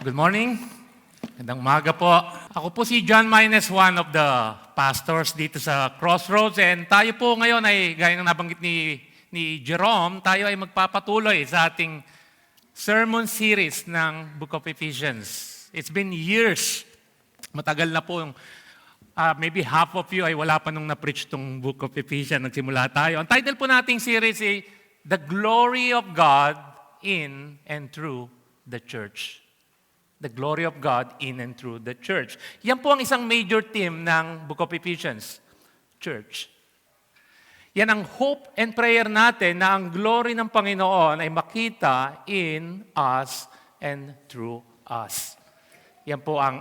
Good morning. Magandang umaga po. Ako po si John Maynes, one of the pastors dito sa Crossroads. And tayo po ngayon ay, gaya ng nabanggit ni Jerome, tayo ay magpapatuloy sa ating sermon series ng Book of Ephesians. It's been years. Matagal na po yung, maybe half of you ay wala pa nung na-preach tong Book of Ephesians. Nagsimula tayo. Ang title po nating series ay The Glory of God in and Through the Church. The glory of God in and through the church. Yan po ang isang major theme ng Book of Ephesians, church. Yan ang hope and prayer natin na ang glory ng Panginoon ay makita in us and through us. Yan po ang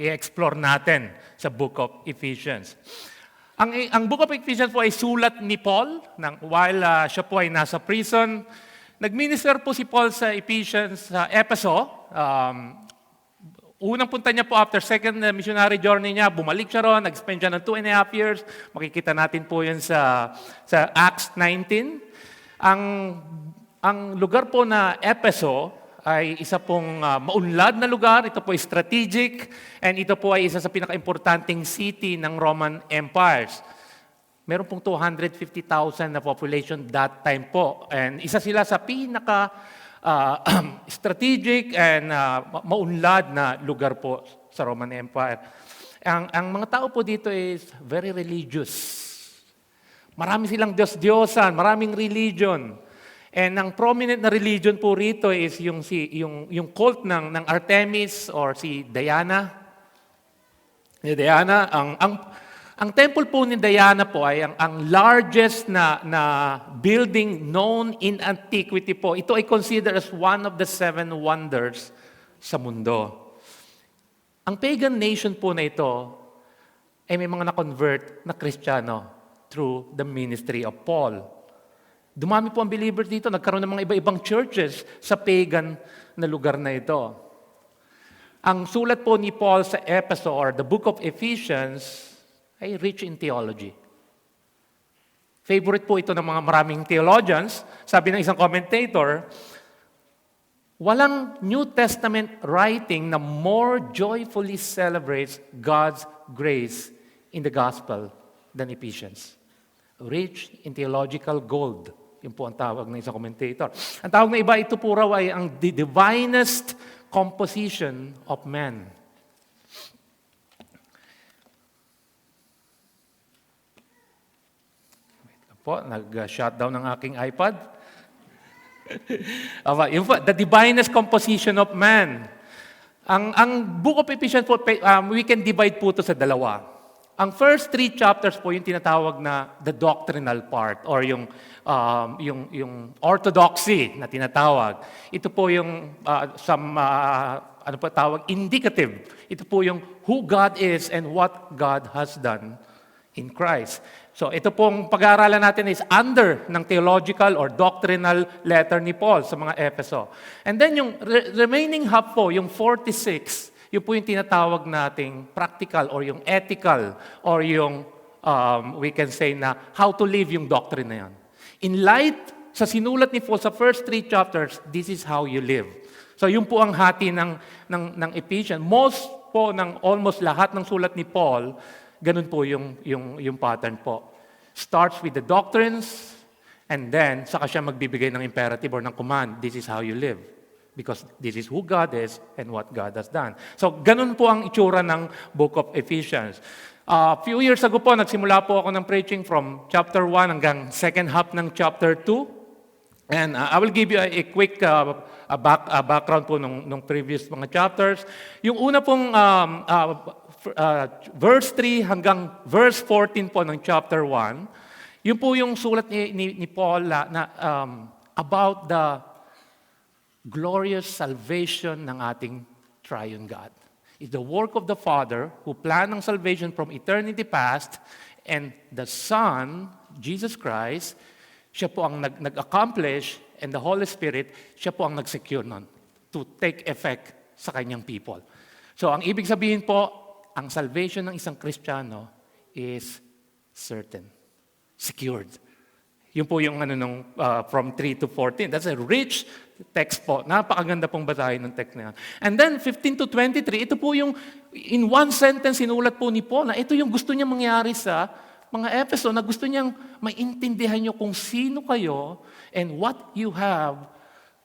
i-explore natin sa Book of Ephesians. Ang Book of Ephesians po ay sulat ni Paul while siya po ay nasa prison. Nag-minister po si Paul sa Ephesians sa Epheso. Unang punta niya po after second missionary journey niya, bumalik siya ron, nag-spend siya ng 2.5 years. Makikita natin po yun sa Acts 19. Ang lugar po na Epheso ay isa pong maunlad na lugar. Ito po ay strategic and ito po ay isa sa pinaka-importanting city ng Roman Empires. Meron pong 250,000 na population that time po. And isa sila sa strategic and maunlad na lugar po sa Roman Empire. Ang mga tao po dito is very religious. Marami silang Diyos-Diyosan, maraming religion. And ang prominent na religion po rito is yung cult ng Artemis or si Diana. Ang temple po ni Diana po ay ang largest na building known in antiquity po. Ito ay considered as one of the 7 wonders sa mundo. Ang pagan nation po na ito ay may mga na-convert na Kristiyano through the ministry of Paul. Dumami po ang believers dito. Nagkaroon ng mga iba-ibang churches sa pagan na lugar na ito. Ang sulat po ni Paul sa Ephesus or the Book of Ephesians ay rich in theology. Favorite po ito ng mga maraming theologians. Sabi ng isang commentator, walang New Testament writing na more joyfully celebrates God's grace in the gospel than Ephesians. Rich in theological gold. Yun po ang tawag ng isang commentator. Ang tawag na iba, ito po raw ay ang the divinest composition of man. Po, nag-shutdown ng aking iPad. The divinest composition of man. Ang Book of Ephesians po, we can divide po ito sa dalawa. Ang first 3 chapters po yung tinatawag na the doctrinal part or yung orthodoxy na tinatawag. Ito po yung indicative. Ito po yung who God is and what God has done in Christ. So ito pong pag-aaralan natin is under ng theological or doctrinal letter ni Paul sa mga Efeso. And then yung remaining half po, yung 46, yun po yung tinatawag nating practical or yung ethical or yung we can say na how to live yung doctrine na yun. In light sa sinulat ni Paul sa first 3 chapters, this is how you live. So yun po ang hati ng Ephesians. Most po ng almost lahat ng sulat ni Paul, ganun po yung pattern po. Starts with the doctrines, and then saka siya magbibigay ng imperative or ng command. This is how you live. Because this is who God is and what God has done. So, ganun po ang itsura ng Book of Ephesians. A few years ago po, nagsimula po ako ng preaching from chapter 1 hanggang second half ng chapter 2. And I will give you a quick background po nung previous mga chapters. Yung una pong verse 3 hanggang verse 14 po ng chapter 1, yun po yung sulat ni Paul na about the glorious salvation ng ating triune God. It's the work of the Father who planned ang salvation from eternity past, and the Son, Jesus Christ, siya po ang nag-accomplish, and the Holy Spirit, siya po ang nag-secure nun to take effect sa kanyang people. So ang ibig sabihin po, ang salvation ng isang Kristiyano is certain, secured. Yun po yung from 3 to 14. That's a rich text po. Napakaganda pong basahin ng text na yan. And then 15 to 23, ito po yung, in one sentence, sinulat po ni Paul na ito yung gusto niya mangyari sa mga Efeso, na gusto niyang maintindihan niyo kung sino kayo and what you have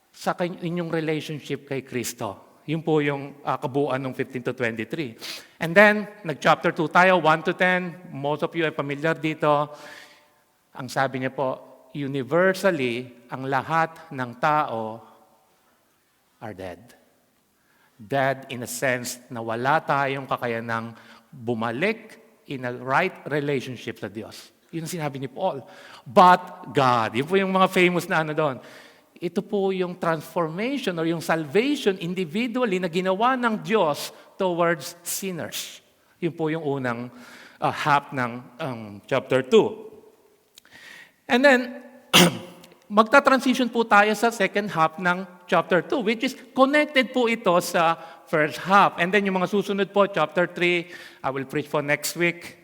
sa inyong relationship kay Kristo. Yun po yung kabuuan ng 15 to 23. And then, nag-chapter 2 tayo, 1 to 10. Most of you are familiar dito. Ang sabi niya po, universally, ang lahat ng tao are dead. Dead in a sense na wala tayong kakayanang bumalik in a right relationship sa Diyos. Yun ang sinabi ni Paul. But God, yun po yung mga famous na doon. Ito po yung transformation or yung salvation individually na ginawa ng Diyos towards sinners. Yun po yung unang half ng chapter 2. And then, magta-transition po tayo sa second half ng chapter 2, which is connected po ito sa first half. And then yung mga susunod po, chapter 3, I will preach for next week.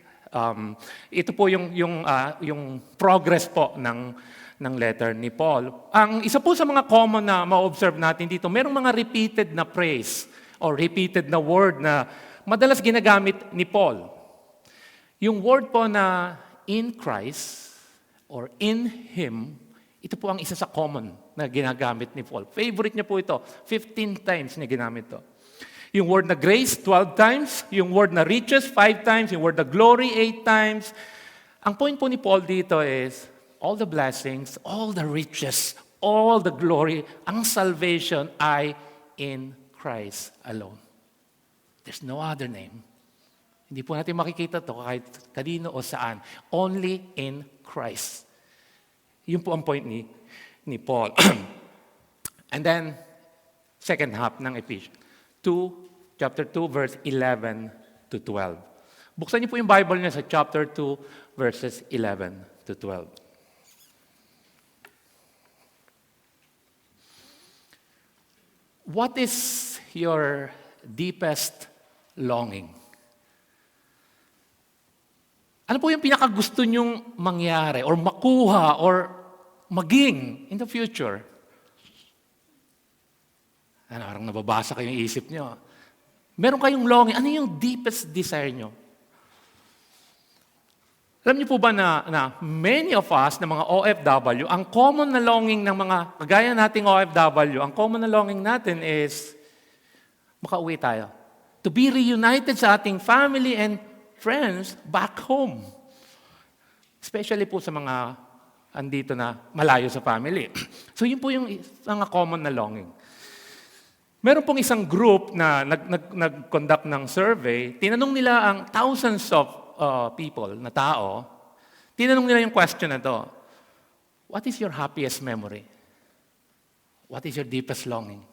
Ito po yung progress po ng letter ni Paul. Ang isa po sa mga common na ma-observe natin dito, merong mga repeated na praise or repeated na word na madalas ginagamit ni Paul. Yung word po na in Christ or in Him, ito po ang isa sa common na ginagamit ni Paul. Favorite niya po ito. 15 times niya ginamit ito. Yung word na grace, 12 times. Yung word na riches, 5 times. Yung word na glory, 8 times. Ang point po ni Paul dito is, all the blessings, all the riches, all the glory, ang salvation ay in Christ alone. There's no other name. Hindi po natin makikita ito kahit kanino o saan. Only in Christ. Yun po ang point ni Paul. And then, second half ng Ephesians. Chapter 2, verse 11 to 12. Buksan niyo po yung Bible niya sa chapter 2, verses 11 to 12. What is your deepest longing? Ano po yung pinakagusto nyong mangyari or makuha or maging in the future? Parang nababasa kayong isip nyo. Meron kayong longing. Ano yung deepest desire nyo? Alam niyo po ba na many of us, na mga OFW, ang common na longing ng mga kagaya nating OFW, ang common na longing natin is makauwi tayo. To be reunited sa ating family and friends back home. Especially po sa mga andito na malayo sa family. So yun po yung mga common na longing. Meron pong isang group na nag-conduct ng survey, tinanong nila ang thousands of people, na tao, tinanong nila yung question na to, what is your happiest memory? What is your deepest longing?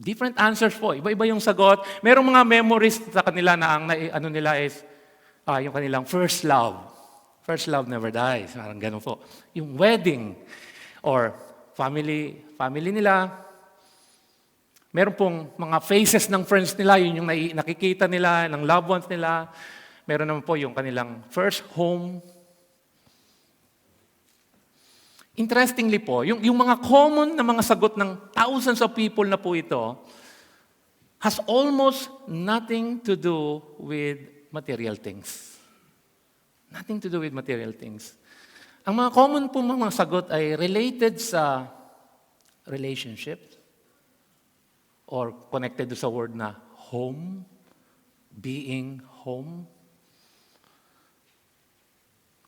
Different answers po. Iba-iba yung sagot. Merong mga memories sa kanila na ang ano nila is yung kanilang first love. First love never dies. Parang ganun po. Yung wedding or family nila. Meron pong mga faces ng friends nila, yun yung nakikita nila, ng loved ones nila. Meron naman po yung kanilang first home. Interestingly po, yung mga common na mga sagot ng thousands of people na po ito has almost nothing to do with material things. Nothing to do with material things. Ang mga common po mga sagot ay related sa relationships or connected sa word na home, being home.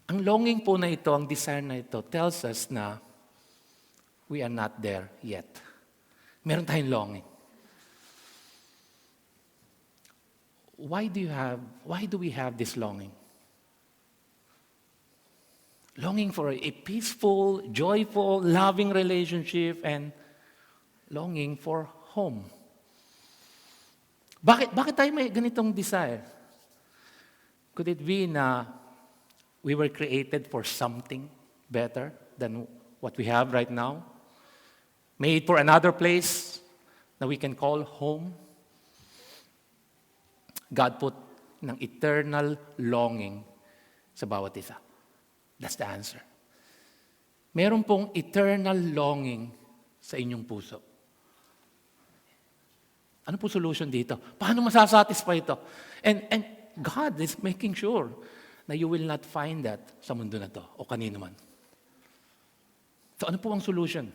Ang longing po na ito, ang desire na ito, tells us na we are not there yet. Meron tayong longing. Why do we have this longing? Longing for a peaceful, joyful, loving relationship and longing for home. Bakit tayo may ganitong desire? Could it be na we were created for something better than what we have right now? Made for another place that we can call home? God put ng eternal longing sa bawat isa. That's the answer. Meron pong eternal longing sa inyong puso. Ano po solution dito? Paano masasatisfy ito? And God is making sure na you will not find that sa mundo na to o kanino man. So ano po ang solution?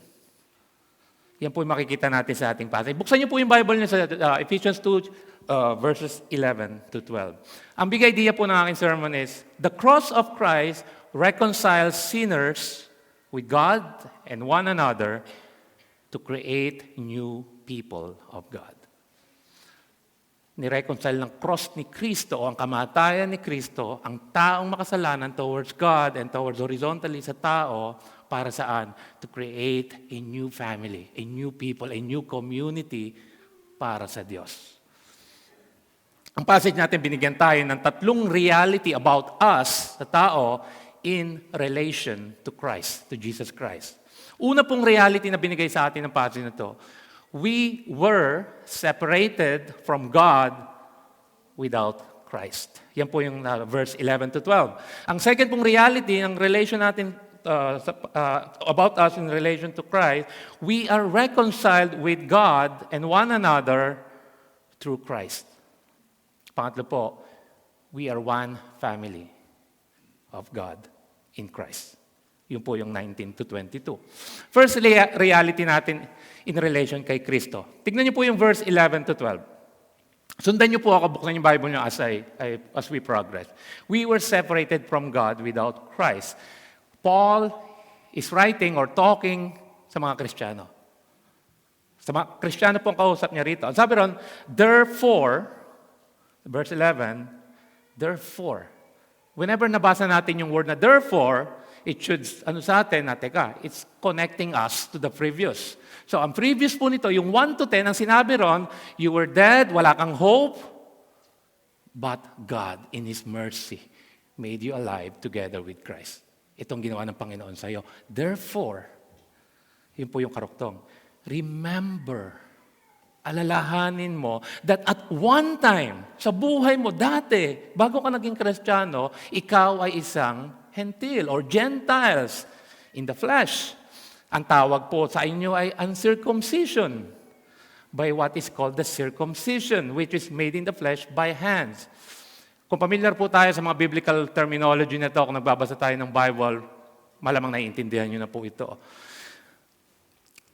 Yan po yung makikita natin sa ating passage. Buksan niyo po yung Bible niyo sa Ephesians 2, verses 11 to 12. Ang big idea po ng aking sermon is, the cross of Christ reconciles sinners with God and one another to create new people of God. Nireconcile ng cross ni Kristo o ang kamatayan ni Kristo ang taong makasalanan towards God and towards horizontally sa tao. Para saan? To create a new family, a new people, a new community para sa Diyos. Ang passage natin, binigyan tayo ng tatlong reality about us, sa tao, in relation to Christ, to Jesus Christ. Una pong reality na binigay sa atin ng passage na to, we were separated from God without Christ. Yan po yung verse 11 to 12. Ang second pong reality, ang relation natin about us in relation to Christ, we are reconciled with God and one another through Christ. Pangatlo po, we are one family of God in Christ. Yun po yung 19 to 22. First reality natin in relation kay Kristo. Tignan niyo po yung verse 11 to 12. Sundan niyo po ako, buksan yung Bible niyo as we progress. We were separated from God without Christ. Paul is writing or talking sa mga Kristiyano. Sa mga Kristiyano pong kausap niya rito. Ang sabi ron, therefore, verse 11, therefore. Whenever nabasa natin yung word na therefore, it should, sa atin, it's connecting us to the previous. So, ang previous po nito, yung 1 to 10, ang sinabi ron, you were dead, wala kang hope, but God, in His mercy, made you alive together with Christ. Itong ginawa ng Panginoon sa iyo. Therefore, yun po yung karuktong. Remember, alalahanin mo that at one time, sa buhay mo dati, bago ka naging Kristiyano, ikaw ay isang Hentil or Gentiles in the flesh. Ang tawag po sa inyo ay uncircumcision by what is called the circumcision, which is made in the flesh by hands. Kung familiar po tayo sa mga biblical terminology na ito, kung nagbabasa tayo ng Bible, malamang naiintindihan nyo na po ito.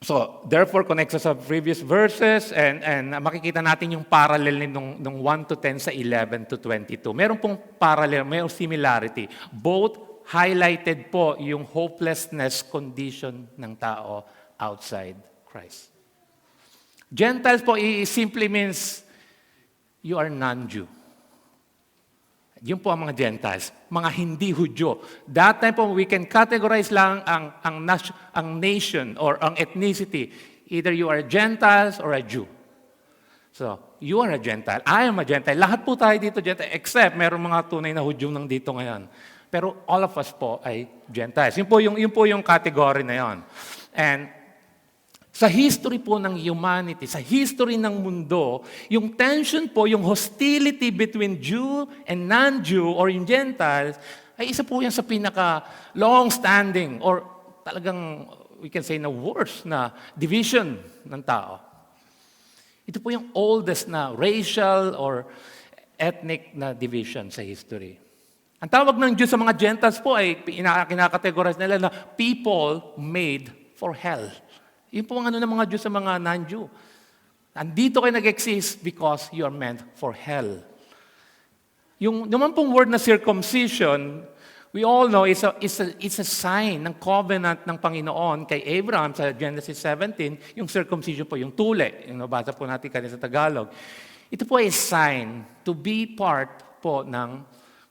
So, therefore, connects us sa previous verses and makikita natin yung parallel nung 1 to 10 sa 11 to 22. Meron pong parallel, may similarity. Both highlighted po yung hopelessness condition ng tao outside Christ. Gentiles po, simply means you are non-Jew. Yun po ang mga Gentiles, mga hindi Hudyo. That time po, we can categorize lang ang nation or ang ethnicity. Either you are Gentiles or a Jew. So, you are a Gentile. I am a Gentile. Lahat po tayo dito Gentile, except meron mga tunay na Hudyo nang dito ngayon. Pero all of us po ay Gentiles. Yun po yung category na yon. And sa history po ng humanity, sa history ng mundo, yung tension po, yung hostility between Jew and non-Jew or in Gentiles, ay isa po yan sa pinaka long-standing or talagang, we can say, na worst na division ng tao. Ito po yung oldest na racial or ethnic na division sa history. Ang tawag ng Diyos sa mga Gentiles po ay kinakategorize nila na people made for hell. Yun po ang ng mga Diyos sa mga non-Jew. Andito kayo nag-exist because you are meant for hell. Yung naman pong word na circumcision, we all know it's a sign ng covenant ng Panginoon kay Abraham sa Genesis 17, yung circumcision po, yung tule. Yung nabasa po natin kanina sa Tagalog. Ito po ay sign to be part po ng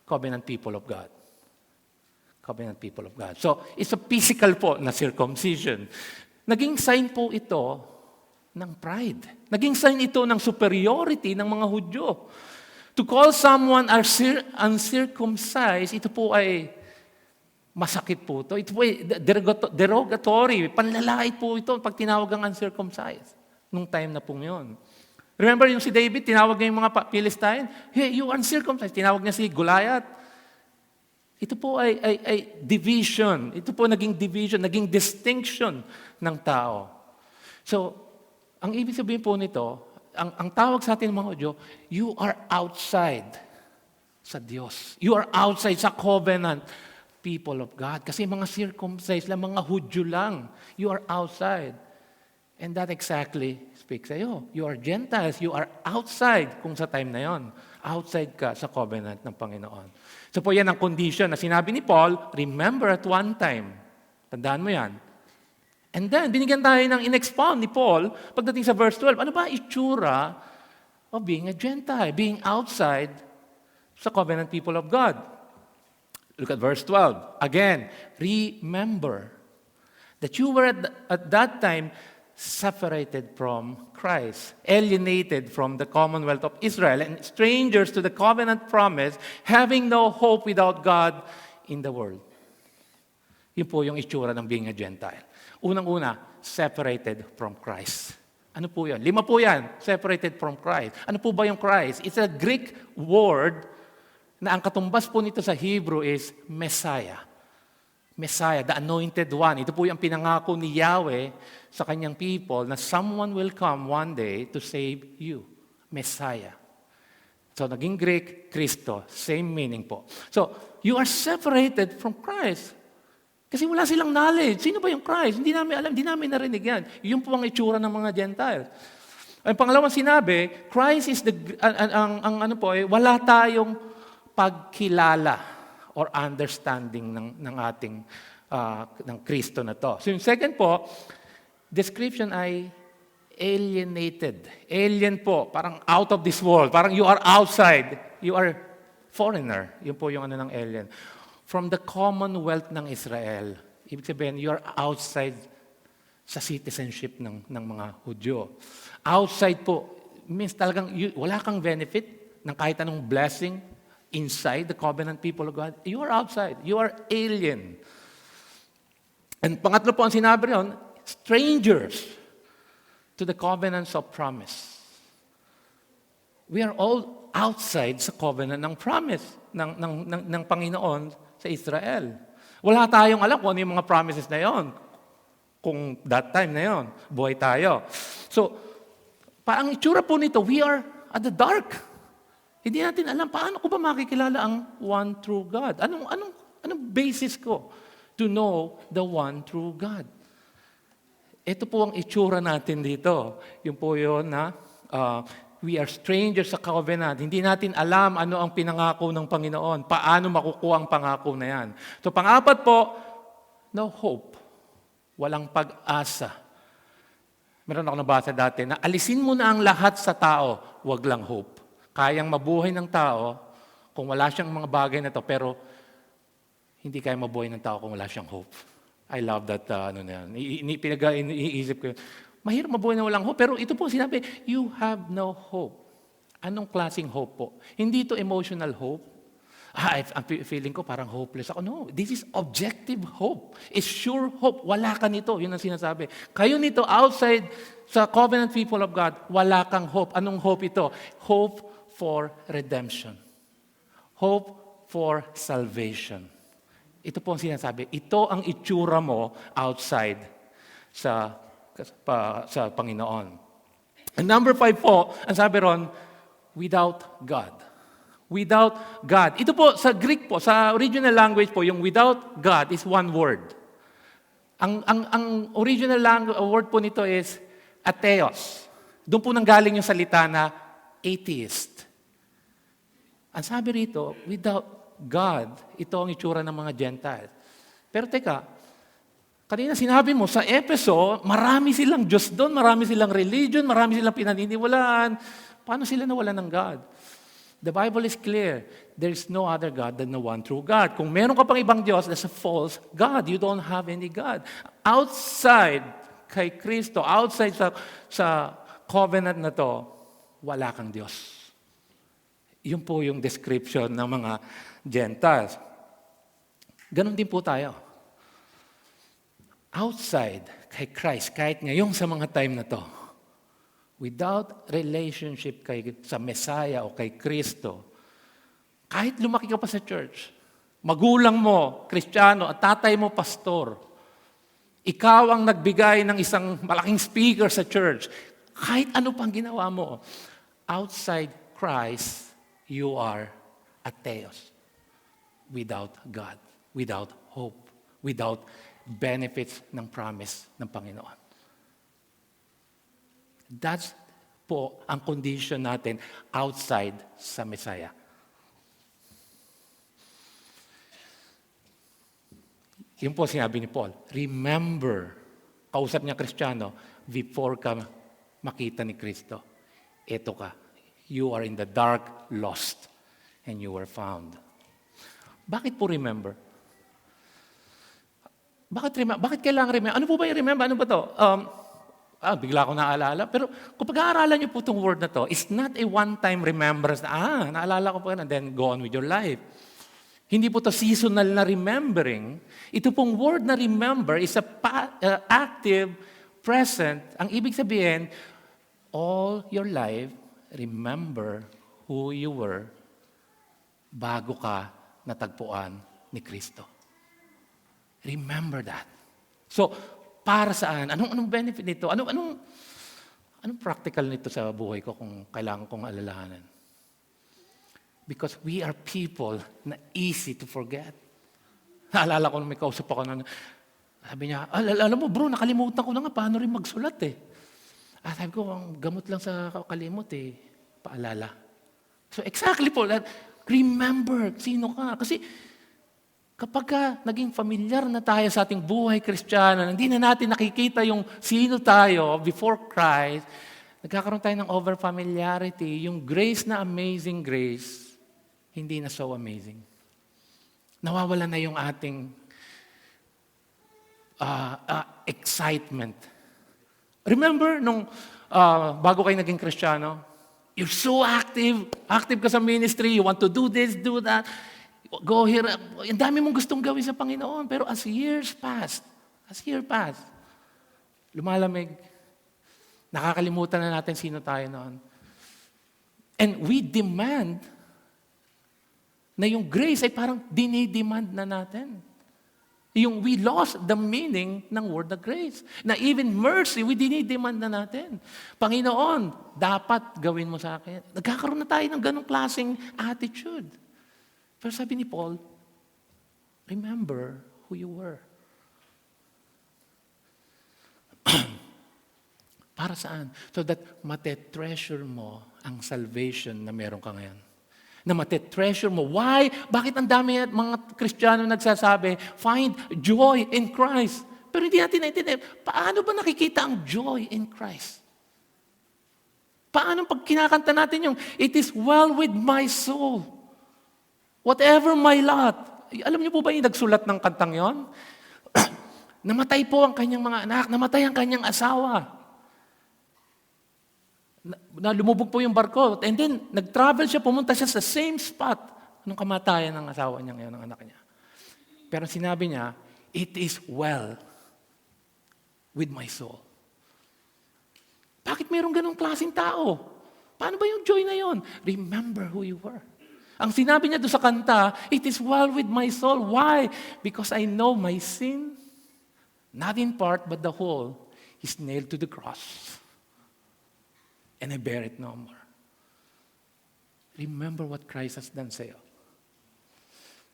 covenant people of God. Covenant people of God. So, it's a physical po na circumcision. Naging sign po ito ng pride. Naging sign ito ng superiority ng mga Hudyo. To call someone uncircumcised, ito po ay masakit po ito. Ito po ay derogatory. Panlalait po ito pag tinawag ang uncircumcised. Nung time na po yun. Remember yung si David, tinawag niya yung mga Philistine, hey, you uncircumcised. Tinawag niya si Goliath. Ito po ay division. Ito po naging division, naging distinction ng tao. So, ang ibig sabihin po nito, ang tawag sa atin mga Hudyo, you are outside sa Diyos. You are outside sa covenant people of God. Kasi mga circumcised lang, mga Hudyo lang. You are outside. And that exactly speaks sa'yo. You are Gentiles. You are outside kung sa time na yon. Outside ka sa covenant ng Panginoon. So po yan ang condition na sinabi ni Paul, remember at one time. Tandaan mo yan. And then, binigyan tayo ng in-expound ni Paul pagdating sa verse 12. Ano ba itsura of being a Gentile, being outside sa covenant people of God? Look at verse 12. Again, remember that you were at that time separated from Christ, alienated from the commonwealth of Israel, and strangers to the covenant promise, having no hope without God in the world. Yun po yung itsura ng being a Gentile. Unang-una, separated from Christ. Ano po yan? 5 po yan, separated from Christ. Ano po ba yung Christ? It's a Greek word na ang katumbas po nito sa Hebrew is Messiah. Messiah, the anointed one. Ito po yung pinangako ni Yahweh sa kanyang people na someone will come one day to save you. Messiah. So, naging Greek, Kristo. Same meaning po. So, you are separated from Christ. Kasi wala silang knowledge. Sino ba yung Christ? Hindi namin alam, hindi namin narinig yan. Yun po ang itsura ng mga Gentiles. Ang pangalawang sinabi, Christ is wala tayong pagkilala or understanding ng ating ng Kristo na to. So yung second po, description ay alienated. Alien po, parang out of this world. Parang you are outside. You are foreigner. Yun po yung ng alien. From the commonwealth ng Israel. Ibig sabihin, you are outside sa citizenship ng mga Hudyo. Outside po, means talagang wala kang benefit ng kahit anong blessing inside the covenant people of God. You are outside. You are alien. And pangatlo po ang sinabi ron, strangers to the covenants of promise. We are all outside sa covenant ng promise ng Panginoon sa Israel. Wala tayong alam kung ano yung mga promises na yon. Kung that time na yon, buhay tayo. So, parang itsura po nito, we are at the dark. Hindi natin alam, paano ko ba makikilala ang one true God? Anong basis ko to know the one true God? Ito po ang itsura natin dito. Yung po yun na we are strangers sa covenant. Hindi natin alam ano ang pinangako ng Panginoon. Paano makukuha ang pangako na yan. So pang-apat po, no hope. Walang pag-asa. Meron ako nabasa dati na alisin mo na ang lahat sa tao, wag lang hope. Kayang mabuhay ng tao kung wala siyang mga bagay na to, pero hindi kaya mabuhay ng tao kung wala siyang hope. I love that, iniisip ko yun. Mahirap mabuhay na walang hope. Pero ito po sinabi, you have no hope. Anong klaseng hope po? Hindi ito emotional hope. I'm feeling ko parang hopeless ako. No, this is objective hope. It's sure hope. Wala ka nito. Yun ang sinasabi. Kayo nito, outside sa covenant people of God, wala kang hope. Anong hope ito? Hope for redemption. Hope for salvation. Ito po ang sinasabi. Ito ang itsura mo outside sa Panginoon. And number 5 po, ang sabi ron, without God. Without God. Ito po, sa Greek po, sa original language po, yung without God is one word. Ang original word po nito is atheos. Doon po nanggaling yung salita na atheist. Ang sabi rito, without God, ito ang itsura ng mga Gentiles. Pero teka, kanina sinabi mo, sa Efeso, marami silang Diyos doon, marami silang religion, marami silang pinaniniwalaan. Paano sila nawalan ng God? The Bible is clear. There is no other God than the one true God. Kung meron ka pang ibang Diyos, that's a false God. You don't have any God. Outside kay Kristo, outside sa covenant na to, wala kang Diyos. Yun po yung description ng mga Gentiles. Ganon din po tayo. Outside kay Christ, kahit ngayon sa mga time na to, without relationship sa Messiah o kay Kristo, kahit lumaki ka pa sa church, magulang mo, Kristiyano, at tatay mo, pastor, ikaw ang nagbigay ng isang malaking speaker sa church, kahit ano pang ginawa mo, outside Christ, you are atheos. Without God, without hope, without benefits ng promise ng Panginoon. That's po ang condition natin outside sa Messiah. Yun po sinabi ni Paul. Remember, kausap niya Kristiyano, before ka makita ni Kristo, eto ka. You are in the dark, lost, and you were found. Bakit po remember? Bakit kailangan remember? Ano po ba yung remember? Ano ba to? Bigla ko naaalala. Pero kung pag-aaralan niyo po itong word na to, it's not a one-time remembrance na, naalala ko po yan, and then go on with your life. Hindi po to seasonal na remembering. Ito pong word na remember is a active, present. Ang ibig sabihin, all your life, remember who you were bago ka natagpuan ni Kristo. Remember that. So, para saan? Anong benefit nito? Anong practical nito sa buhay ko kung kailangan kong alalahanan? Because we are people na easy to forget. Naalala ko nung may kausap ako na, sabi niya, alam mo bro, nakalimutan ko na nga paano rin magsulat eh. Sabi ko, ang gamot lang sa kalimot eh, paalala. So exactly po, remember, sino ka? Kasi kapag ka naging familiar na tayo sa ating buhay Kristiyano, hindi na natin nakikita yung sino tayo before Christ, nagkakaroon tayo ng over-familiarity, yung grace na amazing grace, hindi na so amazing. Nawawala na yung ating excitement. Remember, nung bago kayo naging Kristiyano, you're so active ka sa ministry, you want to do this, do that, go here. Ang dami mong gustong gawin sa Panginoon. Pero as years passed, lumalamig, nakakalimutan na natin sino tayo noon. And we demand na yung grace ay parang dinidemand na natin. Yung we lost the meaning ng word na grace. Na even mercy, we dinidemand na natin. Panginoon, dapat gawin mo sa akin. Nagkakaroon na tayo ng ganong klaseng attitude. Pero sabi ni Paul, remember who you were. Para saan? So that mate-treasure mo ang salvation na meron ka ngayon. Na mate-treasure mo. Why? Bakit ang dami mga Kristiyano nagsasabi, find joy in Christ. Pero hindi natin naintindihan, paano ba nakikita ang joy in Christ? Paano pag kinakanta natin yung, it is well with my soul. Whatever my lot. Alam niyo po ba yung nagsulat ng kantang yon? Namatay po ang kanyang mga anak, namatay ang kanyang asawa. Na lumubog po yung barko. And then, nag-travel siya, pumunta siya sa same spot nung kamatayan ng asawa niya ngayon, ng anak niya. Pero sinabi niya, it is well with my soul. Bakit mayroong ganong klaseng tao? Paano ba yung joy na yon? Remember who you were. Ang sinabi niya doon sa kanta, it is well with my soul. Why? Because I know my sin, not in part, but the whole, is nailed to the cross. And I bear it no more. Remember what Christ has done sa'yo.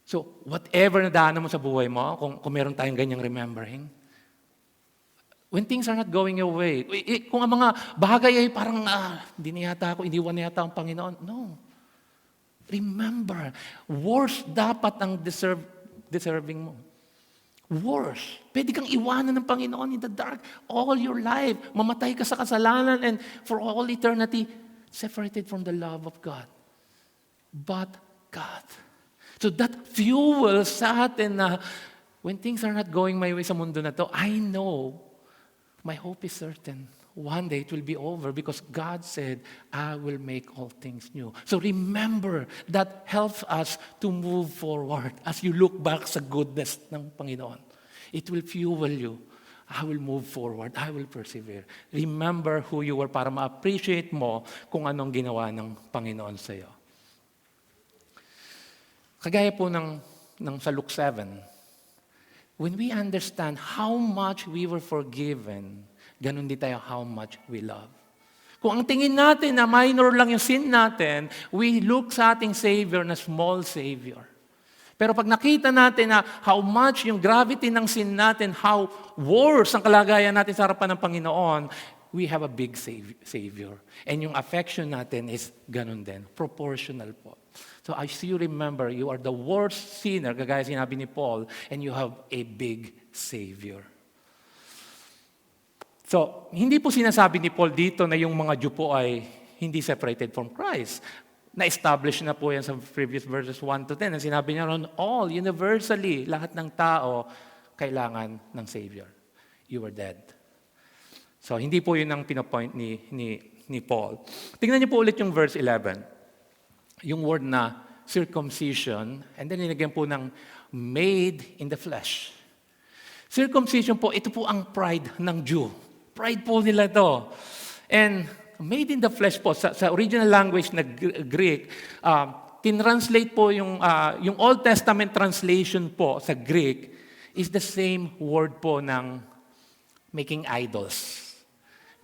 So, whatever nadaanan mo sa buhay mo, kung meron tayong ganyang remembering, when things are not going your way, kung ang mga bagay ay parang, hindi na yata ako, iniwan na yata ang Panginoon. No. Remember, worse dapat ang deserving mo. Worse. Pwede kang iwanan ng Panginoon in the dark all your life. Mamatay ka sa kasalanan and for all eternity, separated from the love of God. But God. So that fuels sa atin na when things are not going my way sa mundo na to, I know my hope is certain. One day it will be over because God said, I will make all things new. So remember, that helps us to move forward as you look back sa goodness ng Panginoon. It will fuel you. I will move forward. I will persevere. Remember who you were para ma-appreciate mo kung anong ginawa ng Panginoon sa iyo. Kagaya po ng sa Luke 7, when we understand how much we were forgiven, ganun din tayo how much we love. Kung ang tingin natin na minor lang yung sin natin, we look sa ating Savior na small Savior. Pero pag nakita natin na how much yung gravity ng sin natin, how worse ang kalagayan natin sa harapan ng Panginoon, we have a big Savior. And yung affection natin is ganun din, proportional po. So as you remember, you are the worst sinner, kagaya sinabi ni Paul, and you have a big Savior. So, hindi po sinasabi ni Paul dito na yung mga Jew po ay hindi separated from Christ. Na-establish na po yan sa previous verses 1 to 10. Ang sinabi niya ron, all, universally, lahat ng tao, kailangan ng Savior. You were dead. So, hindi po yun ang pinapoint ni Paul. Tingnan niyo po ulit yung verse 11. Yung word na circumcision, and then nilagyan po ng made in the flesh. Circumcision po, ito po ang pride ng Jew. Pride po nila to. And made in the flesh po, sa original language na Greek, tinranslate po yung Old Testament translation po sa Greek is the same word po ng making idols.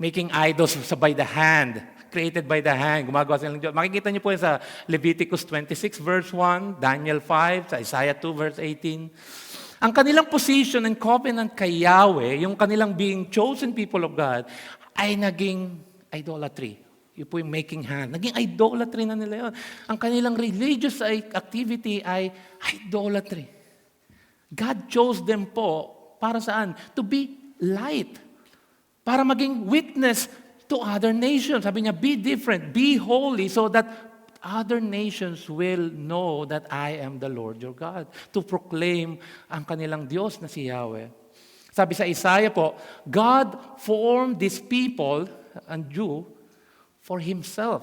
Making idols by the hand, created by the hand, gumagawa silang Diyos. Makikita niyo po sa Leviticus 26 verse 1, Daniel 5, sa Isaiah 2 verse 18. Ang kanilang position and covenant kay Yahweh, yung kanilang being chosen people of God, ay naging idolatry. Yung po yung making hand. Naging idolatry na nila yun. Ang kanilang religious activity ay idolatry. God chose them po para saan? To be light. Para maging witness to other nations. Sabi niya, be different, be holy, so that other nations will know that I am the Lord your God. To proclaim ang kanilang Diyos na si Yahweh. Sabi sa Isaiah po, God formed these people, and Jew, for Himself.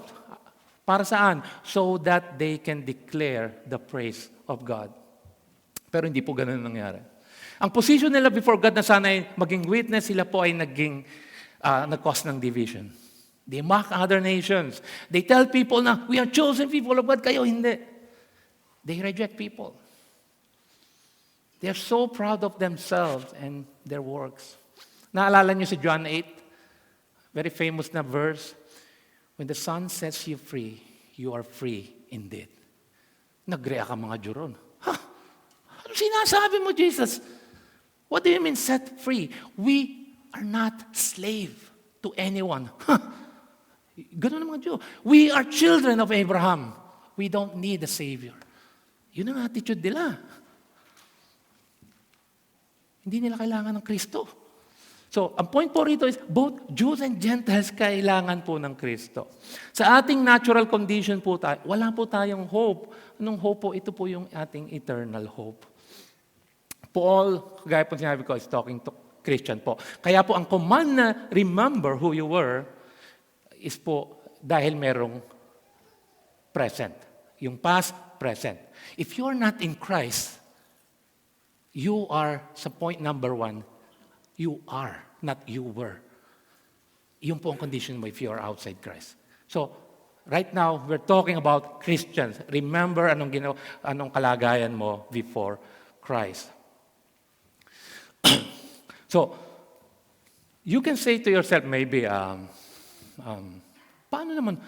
Para saan? So that they can declare the praise of God. Pero hindi po ganun nangyari. Ang position nila before God na sana ay maging witness, sila po ay nag-cause ng division. They mock other nations. They tell people na, we are chosen people of God, kayo hindi. They reject people. They are so proud of themselves and their works. Naalala niyo si John 8? Very famous na verse. When the Son sets you free, you are free indeed. Nag-react ang mga Jew ron. Ano sinasabi mo, Jesus? What do you mean set free? We are not slave to anyone. Ganun ang mga Jew. We are children of Abraham. We don't need a Savior. Yun ang attitude nila. Hindi nila kailangan ng Kristo. So, ang point po rito is, both Jews and Gentiles kailangan po ng Kristo. Sa ating natural condition po tayo, wala po tayong hope. Anong hope po? Ito po yung ating eternal hope. Paul, gaya po sinabi ko, is talking to Christian po. Kaya po ang command na remember who you were, is po dahil merong present. Yung past, present. If you're not in Christ, you are, sa point number 1, you are, not you were. Yun po ang condition mo if you are outside Christ. So, right now, we're talking about Christians. Remember anong kalagayan mo before Christ. So, you can say to yourself, maybe, paano naman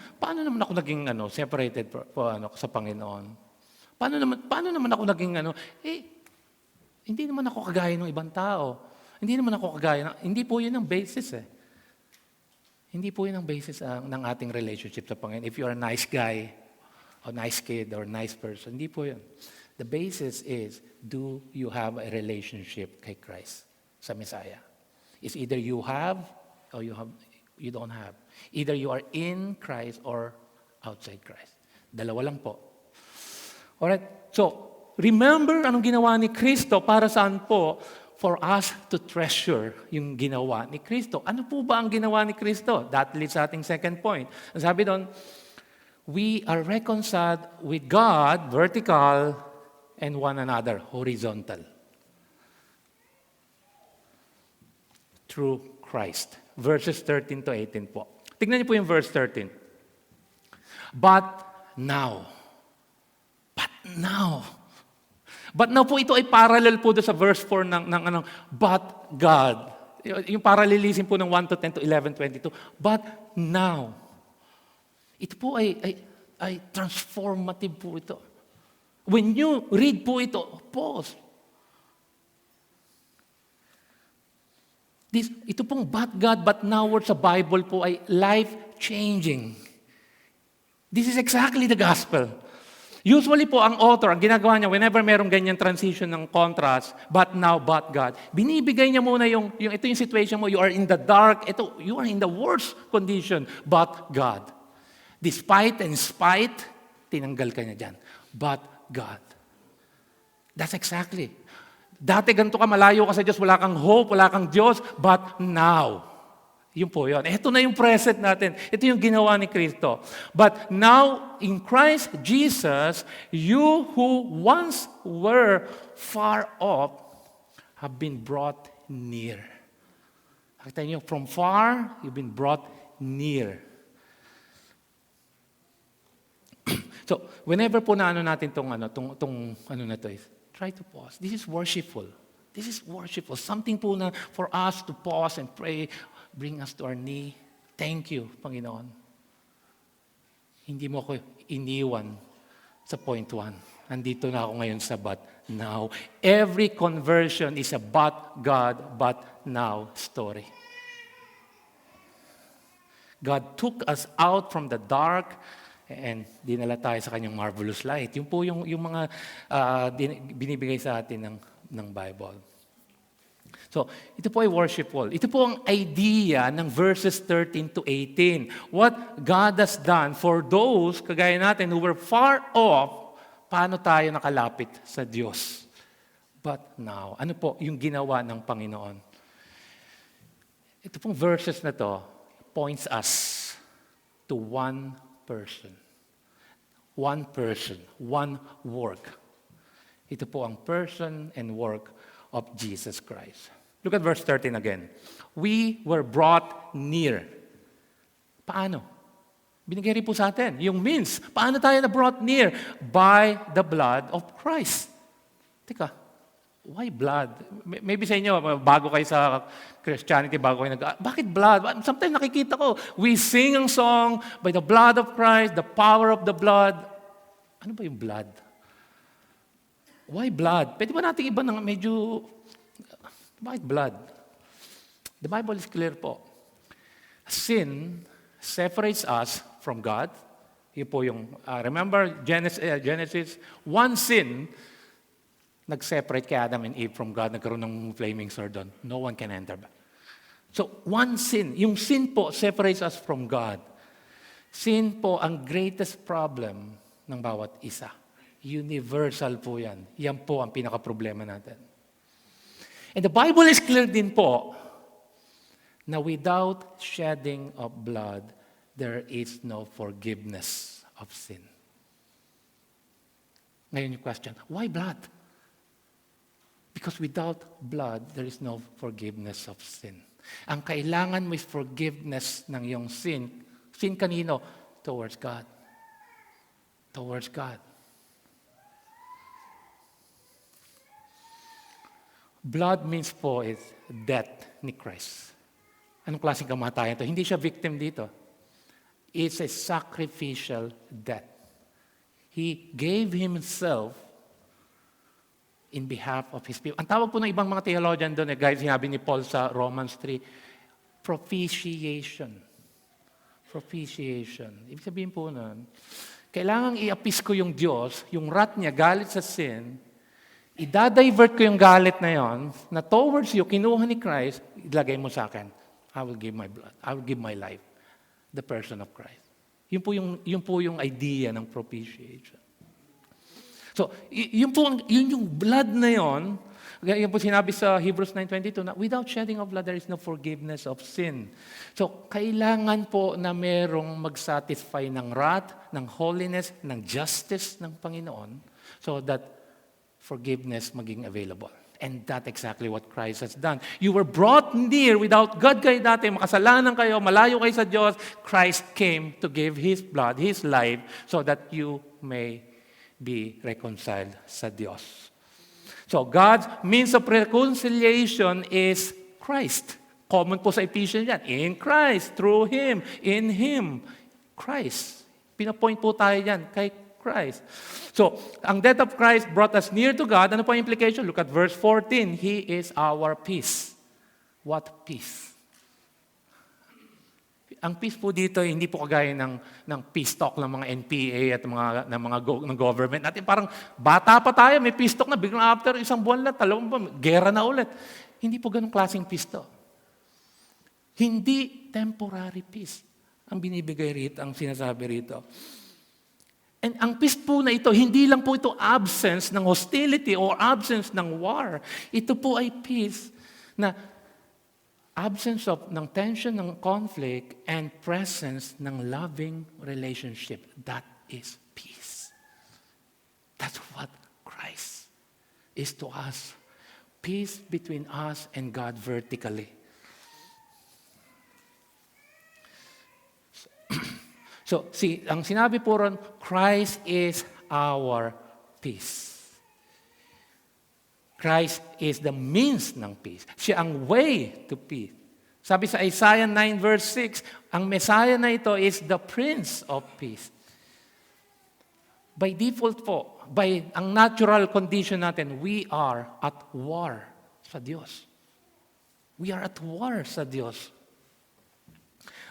ako naging separated sa Panginoon? Paano naman ako naging hindi naman ako kagaya ng ibang tao. Hindi po 'yun ang basis eh. Hindi po 'yun ang basis ng ating relationship sa Panginoon. If you are a nice guy, or nice kid, or nice person, hindi po 'yun. The basis is, do you have a relationship kay Christ sa Messiah? It's either you have or you don't have. Either you are in Christ or outside Christ. Dalawa lang po. Alright? So, remember anong ginawa ni Kristo para saan po? For us to treasure yung ginawa ni Kristo. Ano po ba ang ginawa ni Kristo? That leads sa ating second point. Ang sabi doon, we are reconciled with God, vertical, and one another, horizontal. Through Christ. Verses 13 to 18 po. Tignan niyo po yung verse 13. But now. But now po ito ay parallel po doon sa verse 4 ng but God. Yung parallelism po ng 1 to 10 to 11, 22. But now. Ito po ay transformative po ito. When you read po ito, pause. Ito pong but God, but now word sa Bible po ay life-changing. This is exactly the gospel. Usually po, ang author, ang ginagawa niya, whenever merong ganyan transition ng contrast, but now, but God, binibigay niya muna ito yung situation mo, you are in the dark, you are in the worst condition, but God. Despite and spite, tinanggal ka niya dyan. But God. That's exactly. Dati ganito ka, malayo ka sa Diyos, wala kang hope, wala kang Diyos, but now. Yun po yun. Ito na yung present natin. Ito yung ginawa ni Kristo. But now, in Christ Jesus, you who once were far off have been brought near. Nakita niyo, from far, you've been brought near. So, whenever po na natin tong try to pause. This is worshipful. This is worshipful. Something po na for us to pause and pray, bring us to our knee. Thank you, Panginoon. Hindi mo ako iniwan sa point 1. Nandito na ako ngayon sa but now. Every conversion is a but God, but now story. God took us out from the dark and dinala tayo sa kanyang marvelous light. Yun po yung mga binibigay sa atin ng Bible. So, ito po ay worshipful. Ito po ang idea ng verses 13 to 18. What God has done for those, kagaya natin, who were far off, paano tayo nakalapit sa Diyos. But now, ano po yung ginawa ng Panginoon? Ito pong verses na to points us to one person. One person, one work. Ito po ang person and work of Jesus Christ. Look at verse 13 again. We were brought near. Paano? Binigay rin po sa atin. Yung means, paano tayo na brought near? By the blood of Christ. Teka, why blood? Maybe sa inyo, bago kayo sa Christianity, bakit blood? Sometimes nakikita ko, we sing ang song, by the blood of Christ, the power of the blood. Ano ba yung blood? Why blood? Pwede ba natin iba ng medyo, bakit blood? The Bible is clear po. Sin separates us from God. Yun po yung, remember Genesis, one sin, nag-separate kay Adam and Eve from God, nagkaroon ng flaming sword doon. No one can enter back. So, one sin. Yung sin po separates us from God. Sin po ang greatest problem ng bawat isa. Universal po yan. Yan po ang pinaka-problema natin. And the Bible is clear din po na without shedding of blood, there is no forgiveness of sin. Ngayon yung question, why blood? Because without blood, there is no forgiveness of sin. Ang kailangan mo is forgiveness ng iyong sin. Sin kanino? Towards God. Towards God. Blood means po is death ni Christ. Anong klaseng kamatayan ito? Hindi siya victim dito. It's a sacrificial death. He gave Himself in behalf of His people. Ang tawag po ng ibang mga theologian doon, guys, sinabi ni Paul sa Romans 3, propitiation. Propitiation. Ibig sabihin po nun, kailangang i-appease ko yung Diyos, yung wrath niya, galit sa sin, idadivert ko yung galit na yon, na towards you, kinuha ni Christ, ilagay mo sa akin, I will give my blood, I will give my life, the person of Christ. Yun po yung idea ng propitiation. So, yun yung blood na yon, yan po sinabi sa Hebrews 9:22 na without shedding of blood, there is no forgiveness of sin. So, kailangan po na merong mag-satisfy ng wrath, ng holiness, ng justice ng Panginoon so that forgiveness maging available. And that's exactly what Christ has done. You were brought near without God kayo dati, makasalanan kayo, malayo kayo sa Diyos. Christ came to give His blood, His life, so that you may be reconciled sa Diyos. So God's means of reconciliation is Christ. Common po sa Ephesians yan. In Christ, through Him, in Him. Christ. Pinapoint po tayo yan kay Christ. So, ang death of Christ brought us near to God. Ano po ang implication? Look at verse 14. He is our peace. What peace? Ang peace po dito, hindi po kagaya ng peace talk ng mga NPA at ng government natin. Parang bata pa tayo, may peace talk na, biglang after isang buwan na, talong ba, gera na ulit. Hindi po ganong klaseng peace to. Hindi temporary peace ang binibigay rito, ang sinasabi rito. And ang peace po na ito, hindi lang po ito absence ng hostility or absence ng war. Ito po ay peace na absence ng tension, ng conflict, and presence ng loving relationship. That is peace. That's what Christ is to us. Peace between us and God vertically. So, ang sinabi po ron, Christ is our peace. Christ is the means ng peace. Siya ang way to peace. Sabi sa Isaiah 9 verse 6, ang Messiah na ito is the Prince of Peace. By default po, ang natural condition natin, we are at war sa Diyos. We are at war sa Diyos.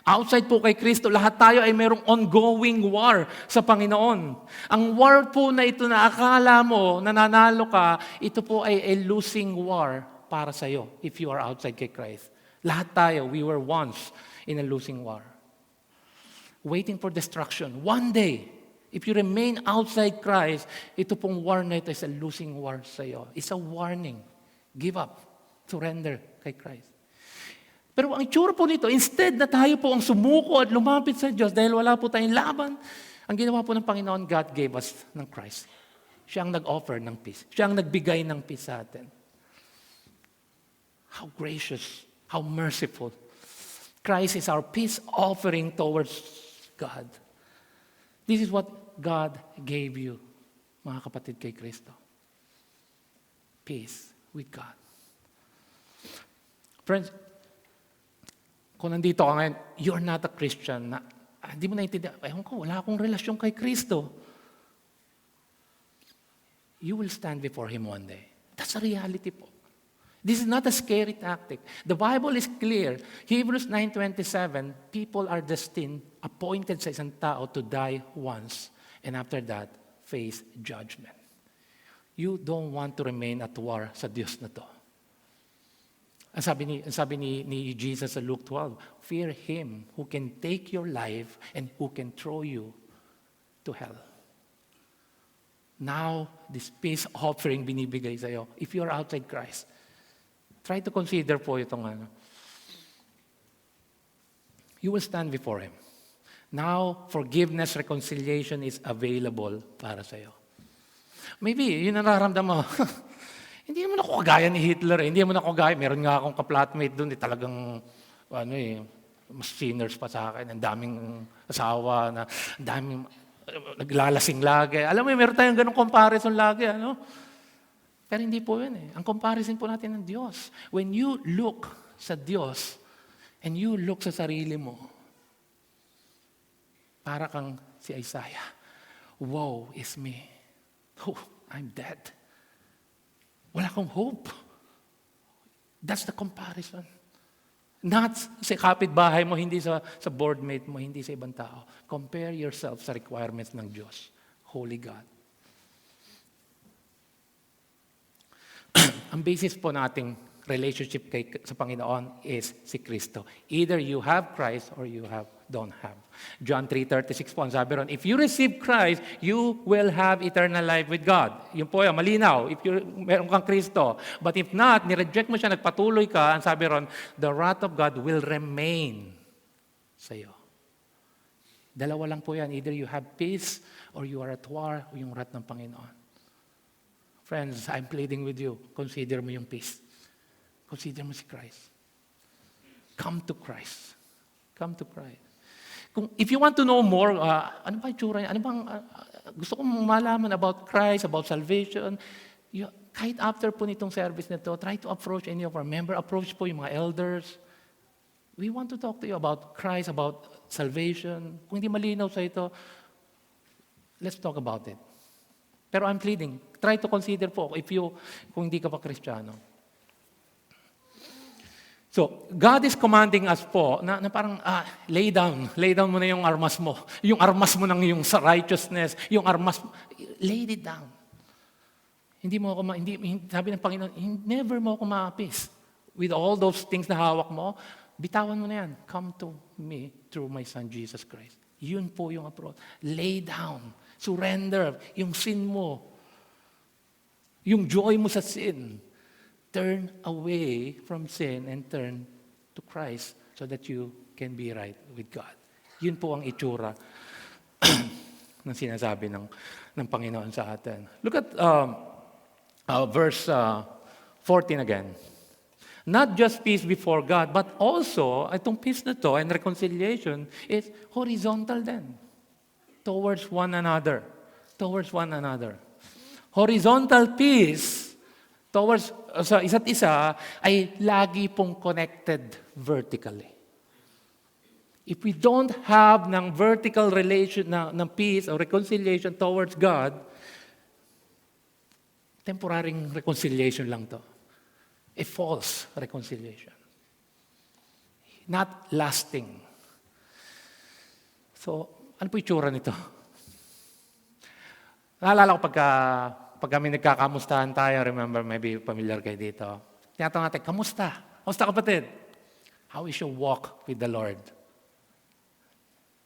Outside po kay Kristo, lahat tayo ay mayroong ongoing war sa Panginoon. Ang war po na ito na akala mo, nananalo ka, ito po ay a losing war para sa iyo if you are outside kay Christ. Lahat tayo, we were once in a losing war. Waiting for destruction. One day, if you remain outside Christ, ito pong war na ito is a losing war sa iyo. It's a warning. Give up. Surrender kay Christ. Pero ang itsura po nito, instead na tayo po ang sumuko at lumapit sa Diyos dahil wala po tayong laban, ang ginawa po ng Panginoon, God gave us ng Christ. Siya ang nag-offer ng peace. Siya ang nagbigay ng peace sa atin. How gracious, how merciful. Christ is our peace offering towards God. This is what God gave you, mga kapatid kay Kristo. Peace with God. Friends, kung nandito ka ngayon, you're not a Christian, hindi mo naiintindihan, ewan ko, wala akong relasyon kay Kristo. You will stand before Him one day. That's a reality po. This is not a scary tactic. The Bible is clear. Hebrews 9:27, people are destined, appointed sa isang tao to die once, and after that, face judgment. You don't want to remain at war sa Diyos na to. Ang sabi ni Jesus sa Luke 12, fear Him who can take your life and who can throw you to hell. Now, this peace offering binibigay sa iyo. If you are outside Christ, try to consider po itong you will stand before Him. Now, forgiveness, reconciliation is available para sa iyo. Maybe, yun ang nararamdaman mo. Hindi naman ako kagaya ni Hitler. Hindi naman ako kagaya. Meron nga akong ka-flatmate doon. Talagang, mas sinners pa sa akin. Ang daming asawa, ang daming naglalasing lagi. Alam mo, meron tayong ganong comparison lagi. Ano? Pero hindi po yun eh. Ang comparison po natin ng Diyos. When you look sa Diyos and you look sa sarili mo, para kang si Isaiah. Woe is me. Oh, I'm dead. Wala akong hope. That's the comparison. Not sa kapitbahay mo, hindi sa boardmate mo, hindi sa ibang tao. Compare yourself sa requirements ng Diyos. Holy God. Ang basis po nating relationship sa Panginoon is si Kristo. Either you have Christ or you don't have. John 3:36 po ang sabi ron, if you receive Christ, you will have eternal life with God. Yun po yung malinaw, if meron kang Kristo. But if not, nireject mo siya, nagpatuloy ka, ang sabi ron, the wrath of God will remain sa iyo. Dalawa lang po yan, either you have peace or you are at war o yung wrath ng Panginoon. Friends, I'm pleading with you, consider mo yung peace. Consider mo si Christ. Come to Christ. Come to Christ. If you want to know more, ano ba yung tsura niya? Ano bang, gusto kong malaman about Christ, about salvation, kahit after po nitong service na to, try to approach any of our member, approach po yung mga elders. We want to talk to you about Christ, about salvation. Kung hindi malinaw sa ito, let's talk about it. Pero I'm pleading, try to consider po kung hindi ka pa Kristiyano. So, God is commanding us po na parang, lay down mo na yung armas mo. Yung armas mo ng yung righteousness, yung armas, lay it down. Hindi mo ako, sabi ng Panginoon, never mo ako maapis. With all those things na hawak mo, bitawan mo na yan. Come to me through my Son, Jesus Christ. Yun po yung approach. Lay down. Surrender. Yung sin mo. Yung joy mo sa sin. Turn away from sin and turn to Christ so that you can be right with God. Yun po ang itsura ng sinasabi ng Panginoon sa atin. Look at verse 14 again. Not just peace before God, but also, itong peace na to and reconciliation is horizontal then. Towards one another. Towards one another. Horizontal peace towards sa isa't isa ay lagi pong connected vertically. If we don't have ng vertical relation, ng peace or reconciliation towards God, temporaring reconciliation lang to. A false reconciliation. Not lasting. So, ano po itsura nito? Naalala ko pag kami nagkakamustahan tayo, remember, maybe familiar kayo dito. Tinatanong natin, kamusta? Kamusta kapatid? How is your walk with the Lord?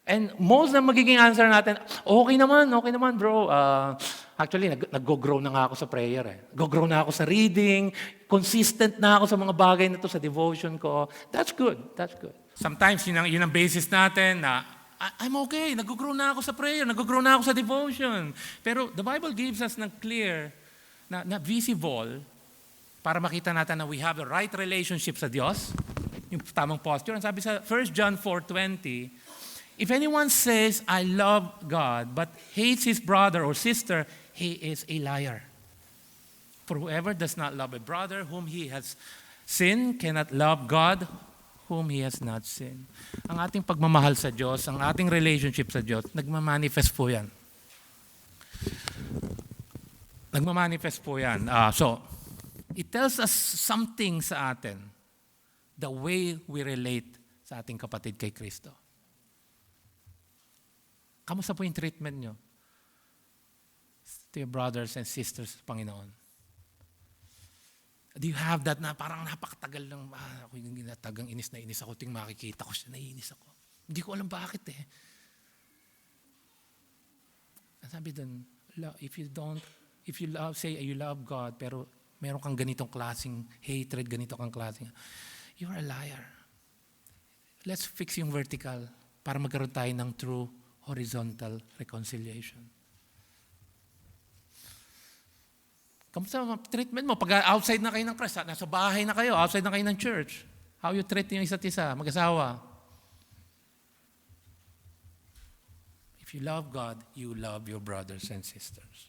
And most na magiging answer natin, okay naman bro. Actually, nag-grow na nga ako sa prayer. Nag-grow na ako sa reading. Consistent na ako sa mga bagay na to sa devotion ko. That's good. Sometimes, yun ang basis natin na I'm okay. Nag-grow na ako sa prayer. Nag-grow na ako sa devotion. Pero the Bible gives us ng clear, na visible, para makita natin na we have a right relationship sa Diyos. Yung tamang posture. Ang sabi sa 1 John 4:20, if anyone says, I love God, but hates his brother or sister, he is a liar. For whoever does not love a brother whom he has sinned cannot love God whom he has not sinned. Ang ating pagmamahal sa Diyos, ang ating relationship sa Diyos, nagmamanifest po yan. Nagmamanifest po yan. So, it tells us something sa atin, the way we relate sa ating kapatid kay Kristo. Kamusta po yung treatment nyo to your brothers and sisters sa Panginoon? Do you have that na parang napakatagal lang, ako yung ginatagang inis na inis ako, ting makikita ko siya, naiinis ako. Hindi ko alam bakit eh. Sabi dun, if you say you love God, pero meron kang ganitong klaseng hatred, ganito kang klaseng, you're a liar. Let's fix yung vertical para magkaroon tayo ng true horizontal reconciliation. Kamusta ang treatment mo? Pag outside na kayo ng Christ, nasa bahay na kayo, outside na kayo ng church, how you treat yung isa't isa, mag-asawa. If you love God, you love your brothers and sisters.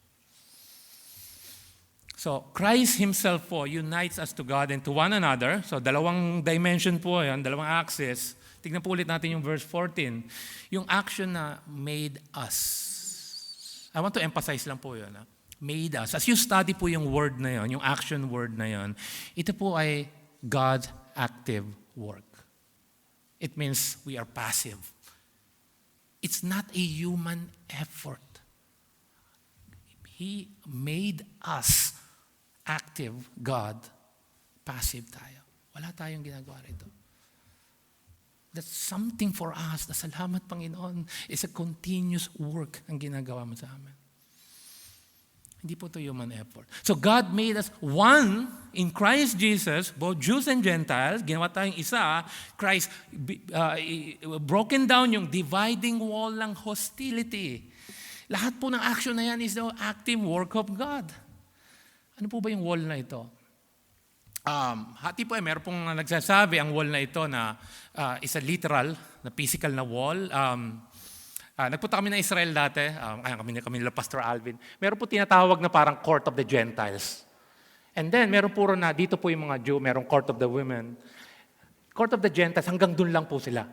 So, Christ Himself po unites us to God and to one another. So, dalawang dimension po yan, dalawang axis. Tignan po ulit natin yung verse 14. Yung action na made us. I want to emphasize lang po yun. Made us. As you study po yung word na yun, yung action word na yun, ito po ay God's active work. It means we are passive. It's not a human effort. He made us active, God, passive tayo. Wala tayong ginagawa rito. That's something for us. Salamat, Panginoon. It's a continuous work ang ginagawa mo sa amin. Hindi po ito human effort. So God made us one in Christ Jesus, both Jews and Gentiles. Ginawa tayong isa. Christ broken down yung dividing wall ng hostility. Lahat po ng action na yan is the active work of God. Ano po ba yung wall na ito? Hati po meron pong nagsasabi ang wall na ito na is a literal, na physical na wall. Nagpunta kami ng Israel dati, kami nila Pastor Alvin. Meron po tinatawag na parang court of the Gentiles. And then, meron puro na, dito po yung mga Jew, merong court of the women. Court of the Gentiles, hanggang dun lang po sila.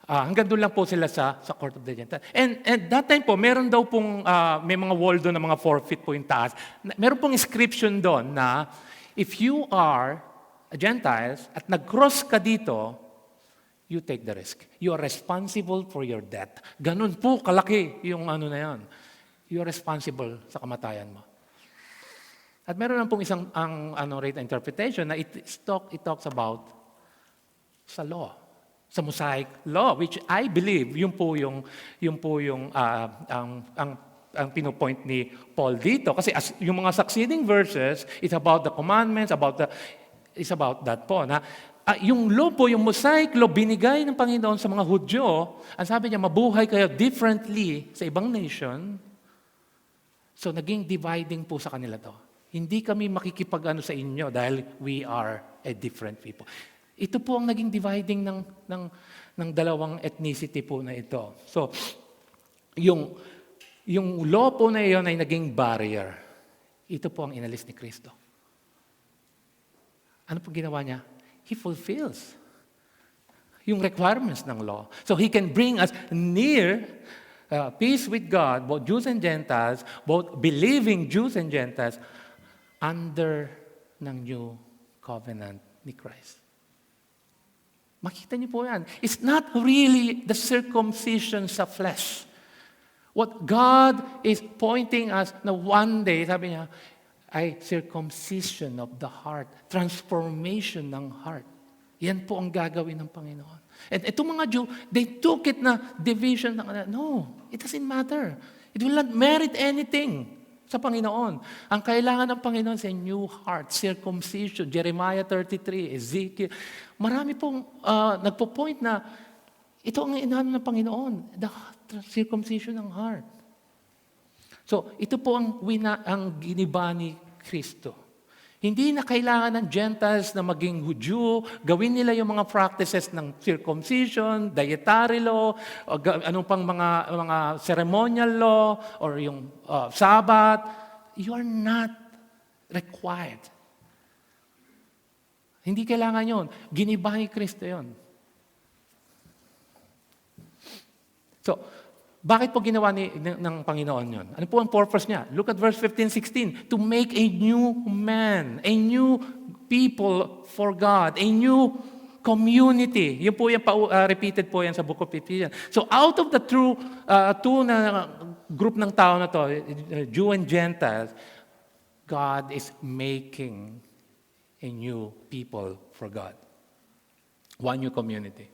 Hanggang doon lang po sila sa Court of the Gentiles. And that time po, meron daw pong, may mga wall doon na mga 4 feet po yung taas. Meron pong inscription doon na, if you are a Gentiles at nag-cross ka dito, you take the risk. You are responsible for your death. Ganun po kalaki yung ano na yan. You are responsible sa kamatayan mo. At meron lang pong isang rate interpretation na it talks about sa law, sa Mosaic law, which I believe yung ang pinopoint ni Paul dito. Kasi yung mga succeeding verses, it's about the commandments, it's about that po. Na, yung law po, yung Mosaic law, binigay ng Panginoon sa mga Hudyo. Ang sabi niya, mabuhay kayo differently sa ibang nation. So, naging dividing po sa kanila to. Hindi kami makikipag-ano sa inyo dahil we are a different people. Ito po ang naging dividing ng dalawang ethnicity po na ito. So, yung law po na iyon ay naging barrier. Ito po ang inalis ni Kristo. Ano po ginawa niya? He fulfills yung requirements ng law. So, He can bring us near peace with God, both Jews and Gentiles, both believing Jews and Gentiles, under ng new covenant ni Christ. Makita niyo po yan. It's not really the circumcision sa flesh. What God is pointing us na one day, sabi niya, ay circumcision of the heart, transformation ng heart. Yan po ang gagawin ng Panginoon. And itong mga Jew, they took it na division. No, it doesn't matter. It will not merit anything sa Panginoon. Ang kailangan ng Panginoon sa new heart, circumcision, Jeremiah 33, Ezekiel. Marami pong nagpo-point na ito ang inaano ng Panginoon, the circumcision ng heart. So, ito po ang giniba ni Kristo. Hindi na kailangan ng Gentiles na maging Hudyo, gawin nila yung mga practices ng circumcision, dietary law, o anong pang mga ceremonial law, or yung Sabbath. You are not required. Hindi kailangan yon. Giniba ni Kristo yon. So, bakit po ginawa ng Panginoon yun? Ano po ang purpose niya? Look at verse 15-16. To make a new man, a new people for God, a new community. Yun po yung repeated po yan sa Book of Ephesians. So out of the two na group ng tao na to, Jew and Gentiles, God is making a new people for God. One new community.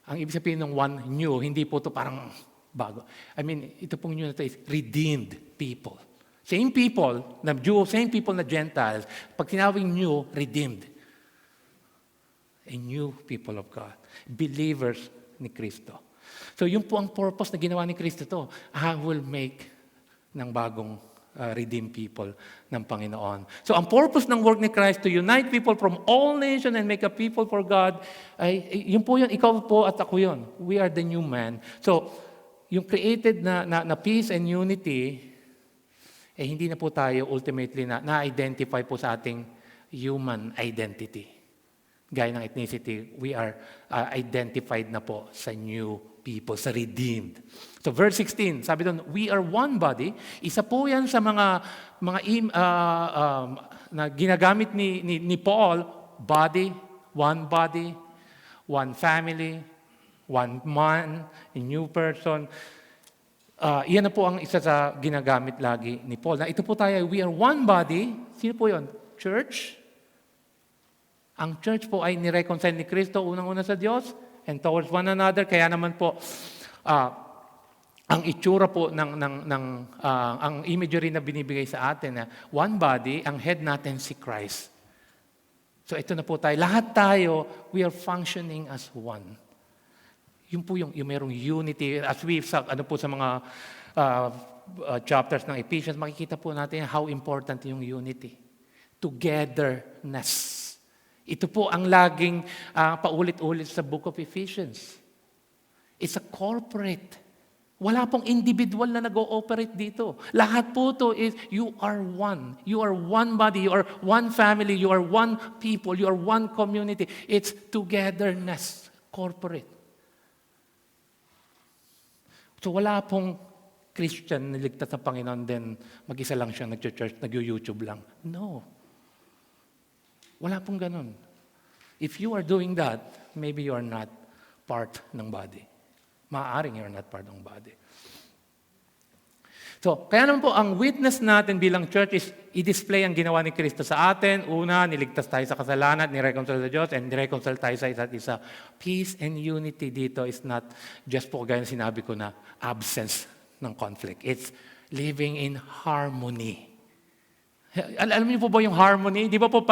Ang ibig sabihin ng one new, hindi po to parang bago. I mean, ito pong new na ito is redeemed people. Same people na Jew, same people na Gentiles. Pag tinawing new, redeemed. A new people of God. Believers ni Kristo. So yun po ang purpose na ginawa ni Kristo to. I will make ng bagong redeemed people ng Panginoon. So ang purpose ng work ni Christ to unite people from all nations and make a people for God, ay yun po yun, ikaw po at ako yun. We are the new man. So, yung created na peace and unity, hindi na po tayo ultimately na-identify po sa ating human identity. Gaya ng ethnicity, we are identified na po sa new people, sa redeemed. So verse 16, sabi doon, we are one body. Isa po yan sa mga na ginagamit ni Paul, body, one family, one man, a new person. Iyan na po ang isa sa ginagamit lagi ni Paul. Na ito po tayo, we are one body. Sino po yun? Church. Ang church po ay nireconcile ni Kristo unang-una sa Diyos and towards one another. Kaya naman po, ang itsura po ang imagery na binibigay sa atin na one body, ang head natin si Christ. So ito na po tayo. Lahat tayo, we are functioning as one. Yun po yung merong unity. As sa mga chapters ng Ephesians, makikita po natin how important yung unity. Togetherness. Ito po ang laging paulit-ulit sa Book of Ephesians. It's a corporate Wala pong individual na nag-ooperate dito. Lahat po to is, you are one. You are one body. You are one family. You are one people. You are one community. It's togetherness, corporate. So wala pong Christian niligtas sa Panginoon, then mag-isa lang siya, nag-church, nag-YouTube lang. No. Wala pong ganun. If you are doing that, maybe you are not part ng body. Maaaring you're not part ng body. So, kaya naman po, ang witness natin bilang church is i-display ang ginawa ni Kristo sa atin. Una, niligtas tayo sa kasalanan, nireconcile sa Diyos, and nireconcile tayo sa isa't isa. Peace and unity dito is not just po gaya na sinabi ko na absence ng conflict. It's living in harmony. Alam niyo po ba yung harmony? Di ba po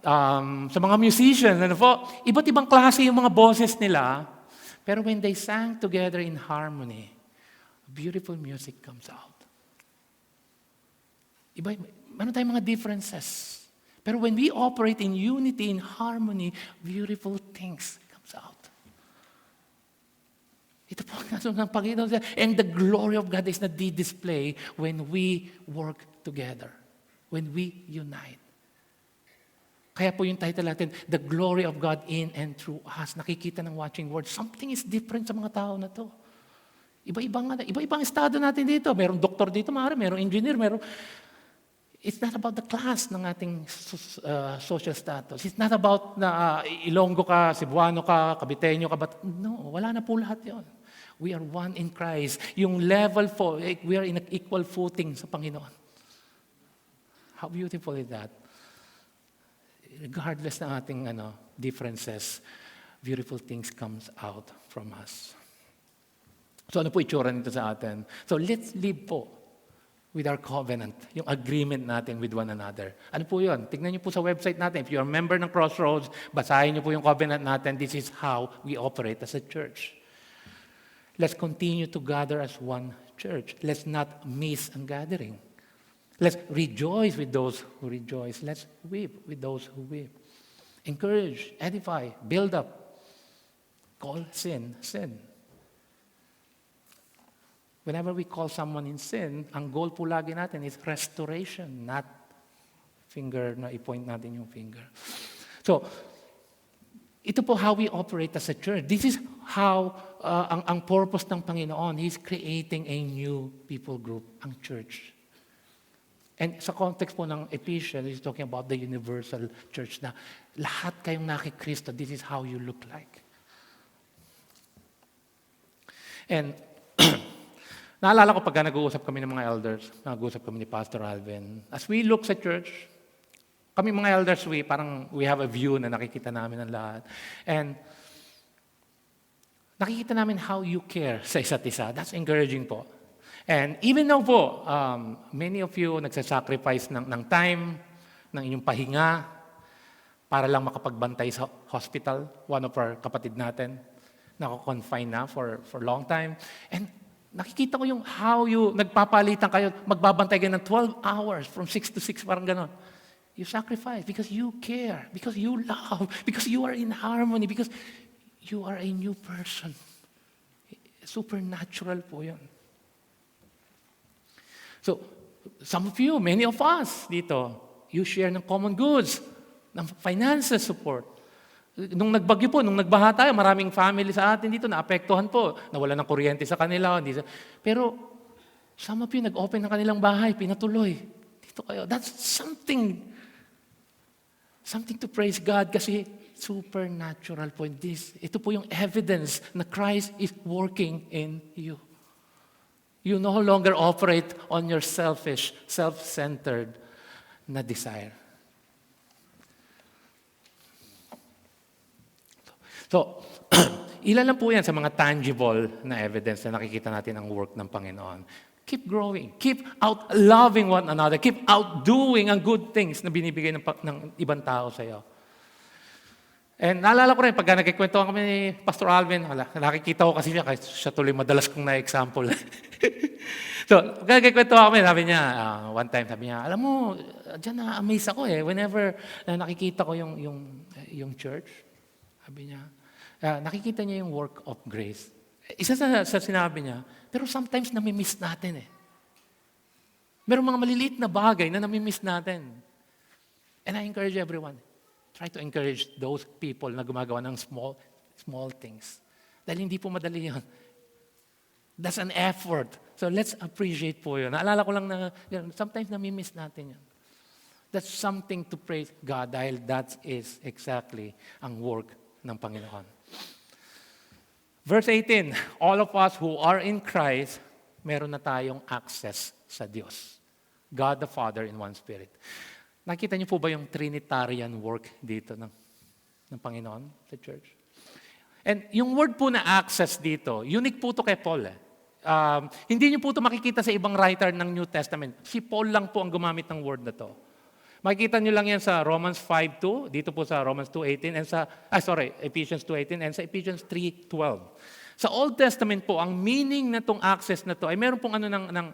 sa mga musicians, ano po, iba't ibang klase yung mga boses nila. Pero when they sang together in harmony, beautiful music comes out. Iba, meron tayong mga differences. Pero when we operate in unity, in harmony, beautiful things comes out. Ito po ang kaso ng Panginoon. And the glory of God is na di-display when we work together. When we unite. Kaya po yung title natin, The Glory of God in and through us. Nakikita ng watching word, something is different sa mga tao na to. Iba-ibang estado natin dito. Merong doktor dito, merong engineer, It's not about the class ng ating social status. It's not about na Ilonggo ka, Cebuano ka, Caviteño ka, but no, wala na po lahat yon. We are one in Christ. Yung level po, we are in an equal footing sa Panginoon. How beautiful is that? Regardless ng ating differences, beautiful things comes out from us. So ano po itsura nito sa atin? So let's live po with our covenant, yung agreement natin with one another. Ano po yun? Tignan niyo po sa website natin. If you're a member ng Crossroads, basahin niyo po yung covenant natin. This is how we operate as a church. Let's continue to gather as one church. Let's not miss ang gathering. Let's rejoice with those who rejoice. Let's weep with those who weep. Encourage, edify, build up. Call sin, sin. Whenever we call someone in sin, ang goal po lagi natin is restoration, not finger na i-point natin yung finger. So, ito po how we operate as a church. This is how ang purpose ng Panginoon. He's creating a new people group, ang church. And sa context po ng Ephesians, he's talking about the universal church na lahat kayong nakikristo, this is how you look like. And naalala ko pagka nag-uusap kami ng mga elders, nag-uusap kami ni Pastor Alvin, as we look sa church, kami mga elders, we have a view na nakikita namin ng lahat. And nakikita namin how you care sa isa't isa. That's encouraging po. And even though po, many of you nagsasacrifice ng time, ng inyong pahinga, para lang makapagbantay sa hospital, one of our kapatid natin, nako-confine na for long time. And nakikita ko yung how you, nagpapalitan kayo, magbabantay kayo ng 12 hours, from 6 to 6, parang gano'n. You sacrifice because you care, because you love, because you are in harmony, because you are a new person. Supernatural po yun. So, some of you, many of us dito, you share ng common goods, ng finances support. Nung nagbagyo po, nung nagbaha tayo, maraming family sa atin dito naapektuhan po. Nawala ng kuryente sa kanila. Pero, some of you nag-open ng kanilang bahay, pinatuloy. Dito kayo. That's something to praise God kasi supernatural po this. Ito po yung evidence na Christ is working in you. You no longer operate on your selfish, self-centered na desire. So, ilan lang po yan sa mga tangible na evidence na nakikita natin ang work ng Panginoon. Keep growing. Keep out loving one another. Keep outdoing ang good things na binibigay ng ibang tao sa iyo. And naalala ko rin, pagka nagkikwentuhan kami ni Pastor Alvin, nakikita ko kasi siya, kasi siya tuloy madalas kong na-example. So, pagka nagkikwentuhan kami, sabi niya, one time, sabi niya, alam mo, dyan na-amaze ako whenever nakikita ko yung church, sabi niya, nakikita niya yung work of grace. Isa sa sinabi niya, pero sometimes nami-miss natin eh. Merong mga maliliit na bagay na nami-miss natin. And I encourage everyone, try to encourage those people na gumagawa ng small things. Dahil hindi po madali yun. That's an effort. So let's appreciate po yun. Naalala ko lang na sometimes nami-miss natin yun. That's something to praise God dahil that is exactly ang work ng Panginoon. Verse 18, all of us who are in Christ, meron na tayong access sa Diyos. God the Father in one Spirit. Nakita niyo po ba yung Trinitarian work dito ng Panginoon sa church? And yung word po na access dito, unique po to kay Paul. Hindi niyo po to makikita sa ibang writer ng New Testament. Si Paul lang po ang gumamit ng word na to. Makikita niyo lang yan sa Romans 5:2, dito po sa Romans 2:18, and Ephesians 2:18, and sa Ephesians 3:12. Sa Old Testament po, ang meaning na tong access na to ay meron pong ng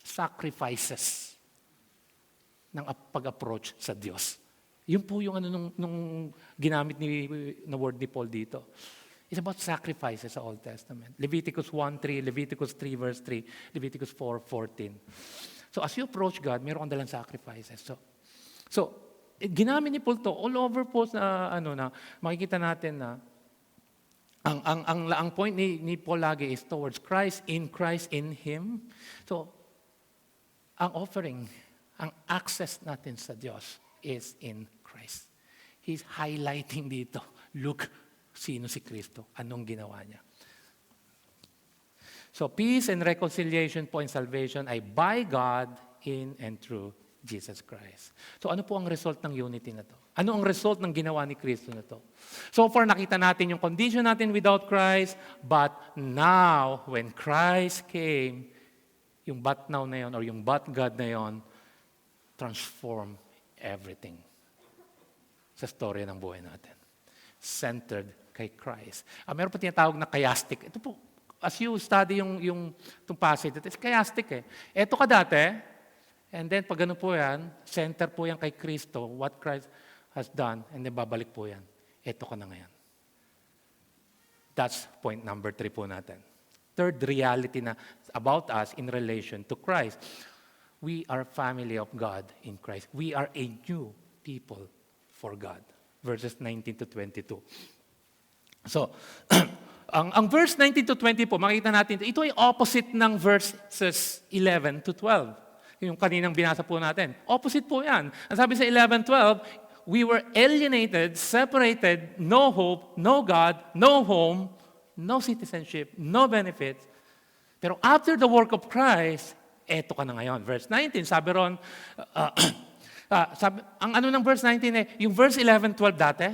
sacrifices ng pag-approach sa Diyos. Yun po yung nung ginamit na word ni Paul dito. It's about sacrifices sa Old Testament. Leviticus 1:3, Leviticus 3 verse 3, Leviticus 4:14. So as you approach God, meron kang dalang sacrifices. So ginamit ni Paul to all over po na makikita natin na ang point ni Paul lagi is towards Christ, in Him. So ang offering, ang access natin sa Diyos is in Christ. He's highlighting dito, look, sino si Kristo, anong ginawa niya. So peace and reconciliation po in salvation ay by God in and through Jesus Christ. So ano po ang result ng unity na to? Ano ang result ng ginawa ni Kristo na to? So far nakita natin yung condition natin without Christ, but now when Christ came, yung but now na yon or yung but God na yon, transform everything sa storya ng buhay natin. Centered kay Christ. Meron pa tinatawag na chiastic. Ito po, as you study yung passage, it's chiastic eh. Ito ka dati, and then pag ano po yan, center po yan kay Kristo, what Christ has done, and then babalik po yan. Ito ka na ngayon. That's point number 3 po natin. Third reality na about us in relation to Christ. We are family of God in Christ. We are a new people for God. Verses 19 to 22. So, ang verse 19 to 20 po, makikita natin, ito ay opposite ng verses 11 to 12. Yung kaninang binasa po natin. Opposite po yan. Ang sabi sa 11:12, we were alienated, separated, no hope, no God, no home, no citizenship, no benefits. Pero after the work of Christ, eto ka na ngayon. Verse 19, sabi ron, ang ano ng verse 19 yung verse 11, 12 dati,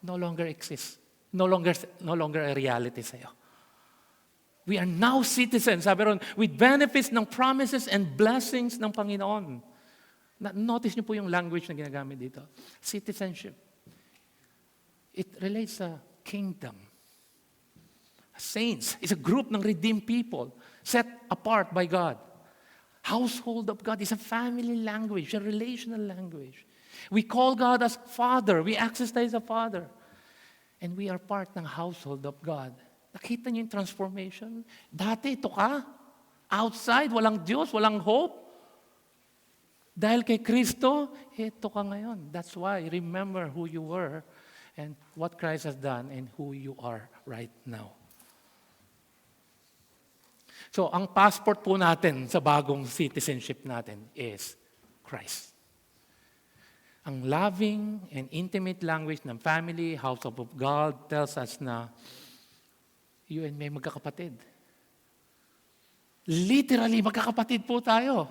no longer exists. No longer a reality sa'yo. We are now citizens, sabi ron, with benefits ng promises and blessings ng Panginoon. Notice niyo po yung language na ginagamit dito. Citizenship. It relates sa kingdom. Saints is a group ng redeemed people set apart by God. Household of God is a family language, a relational language. We call God as Father. We access Him as a Father. And we are part ng household of God. Nakita niyo yung transformation? Dati ito ka. Outside, walang Diyos, walang hope. Dahil kay Kristo, ito ka ngayon. That's why, remember who you were and what Christ has done and who you are right now. So, ang passport po natin sa bagong citizenship natin is Christ. Ang loving and intimate language ng family, house of God, tells us na you and me magkakapatid. Literally, magkakapatid po tayo.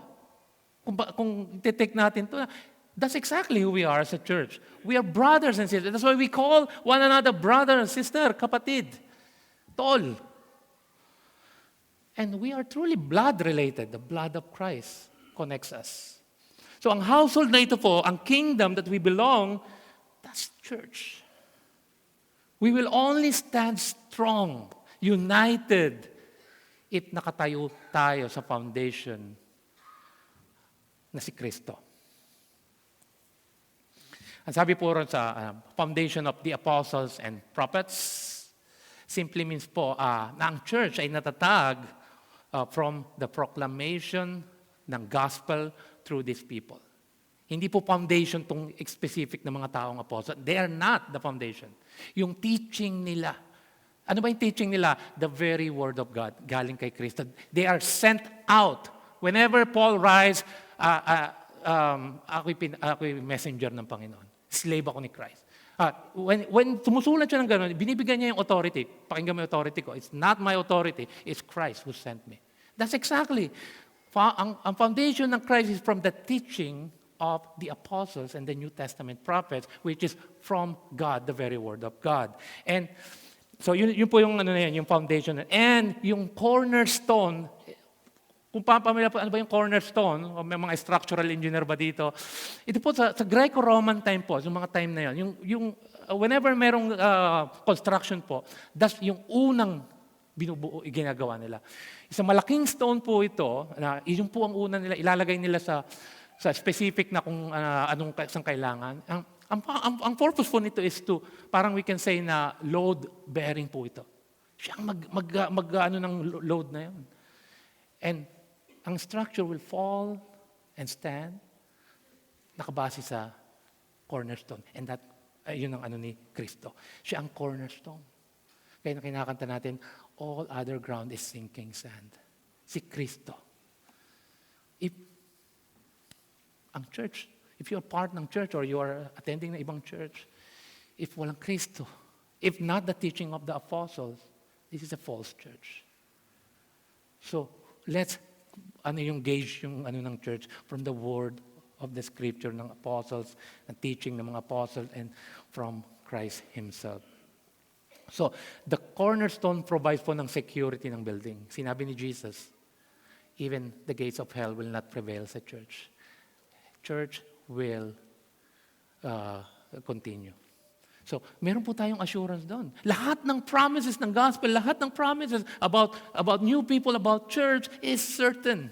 Kung titake natin to, that's exactly who we are as a church. We are brothers and sisters. That's why we call one another brother and sister, kapatid, tol. And we are truly blood-related. The blood of Christ connects us. So ang household na ito po, ang kingdom that we belong, that's church. We will only stand strong, united, if nakatayo tayo sa foundation na si Kristo. Ang sabi po ron sa foundation of the apostles and prophets, simply means po na ang church ay natatag from the proclamation ng gospel through these people. Hindi po foundation tong specific na mga taong apostle. They are not the foundation. Yung teaching nila. Ano ba yung teaching nila? The very word of God, galing kay Kristo. They are sent out. Whenever Paul writes, ako'y messenger ng Panginoon. Slave ako ni Christ. When sumusulat siya ng gano'n, binibigyan niya yung authority. Pakinggan mo yung authority ko. It's not my authority. It's Christ who sent me. That's exactly. Ang foundation ng Christ is from the teaching of the apostles and the New Testament prophets, which is from God, the very word of God. And so yun po yung yung foundation. And yung cornerstone, kung papamila po, ano ba yung cornerstone? O may mga structural engineer ba dito? Ito po sa Greco-Roman time po, yung mga time na yun, whenever merong construction po, that's yung unang binubuo, ginagawa nila. Isang malaking stone po ito, na yun po ang una nila, ilalagay nila sa specific na kung anong isang kailangan. Ang purpose po nito is to, parang we can say na load bearing po ito. Siya ang ano ng load na yun. And ang structure will fall and stand nakabase sa cornerstone. And that, yun ang ano ni Kristo. Siya ang cornerstone. Kaya na kinakanta natin, all other ground is sinking sand. Si Kristo. Ang church, if you're part ng church or you are attending na ibang church, if walang Kristo, if not the teaching of the apostles, this is a false church. So, let's gauge yung ng church from the word of the scripture ng apostles, ng teaching ng mga apostles, and from Christ Himself. So, the cornerstone provides po ng security ng building. Sinabi ni Jesus, even the gates of hell will not prevail sa church. Church will continue. So, meron po tayong assurance doon. Lahat ng promises ng gospel, lahat ng promises about new people, about church is certain.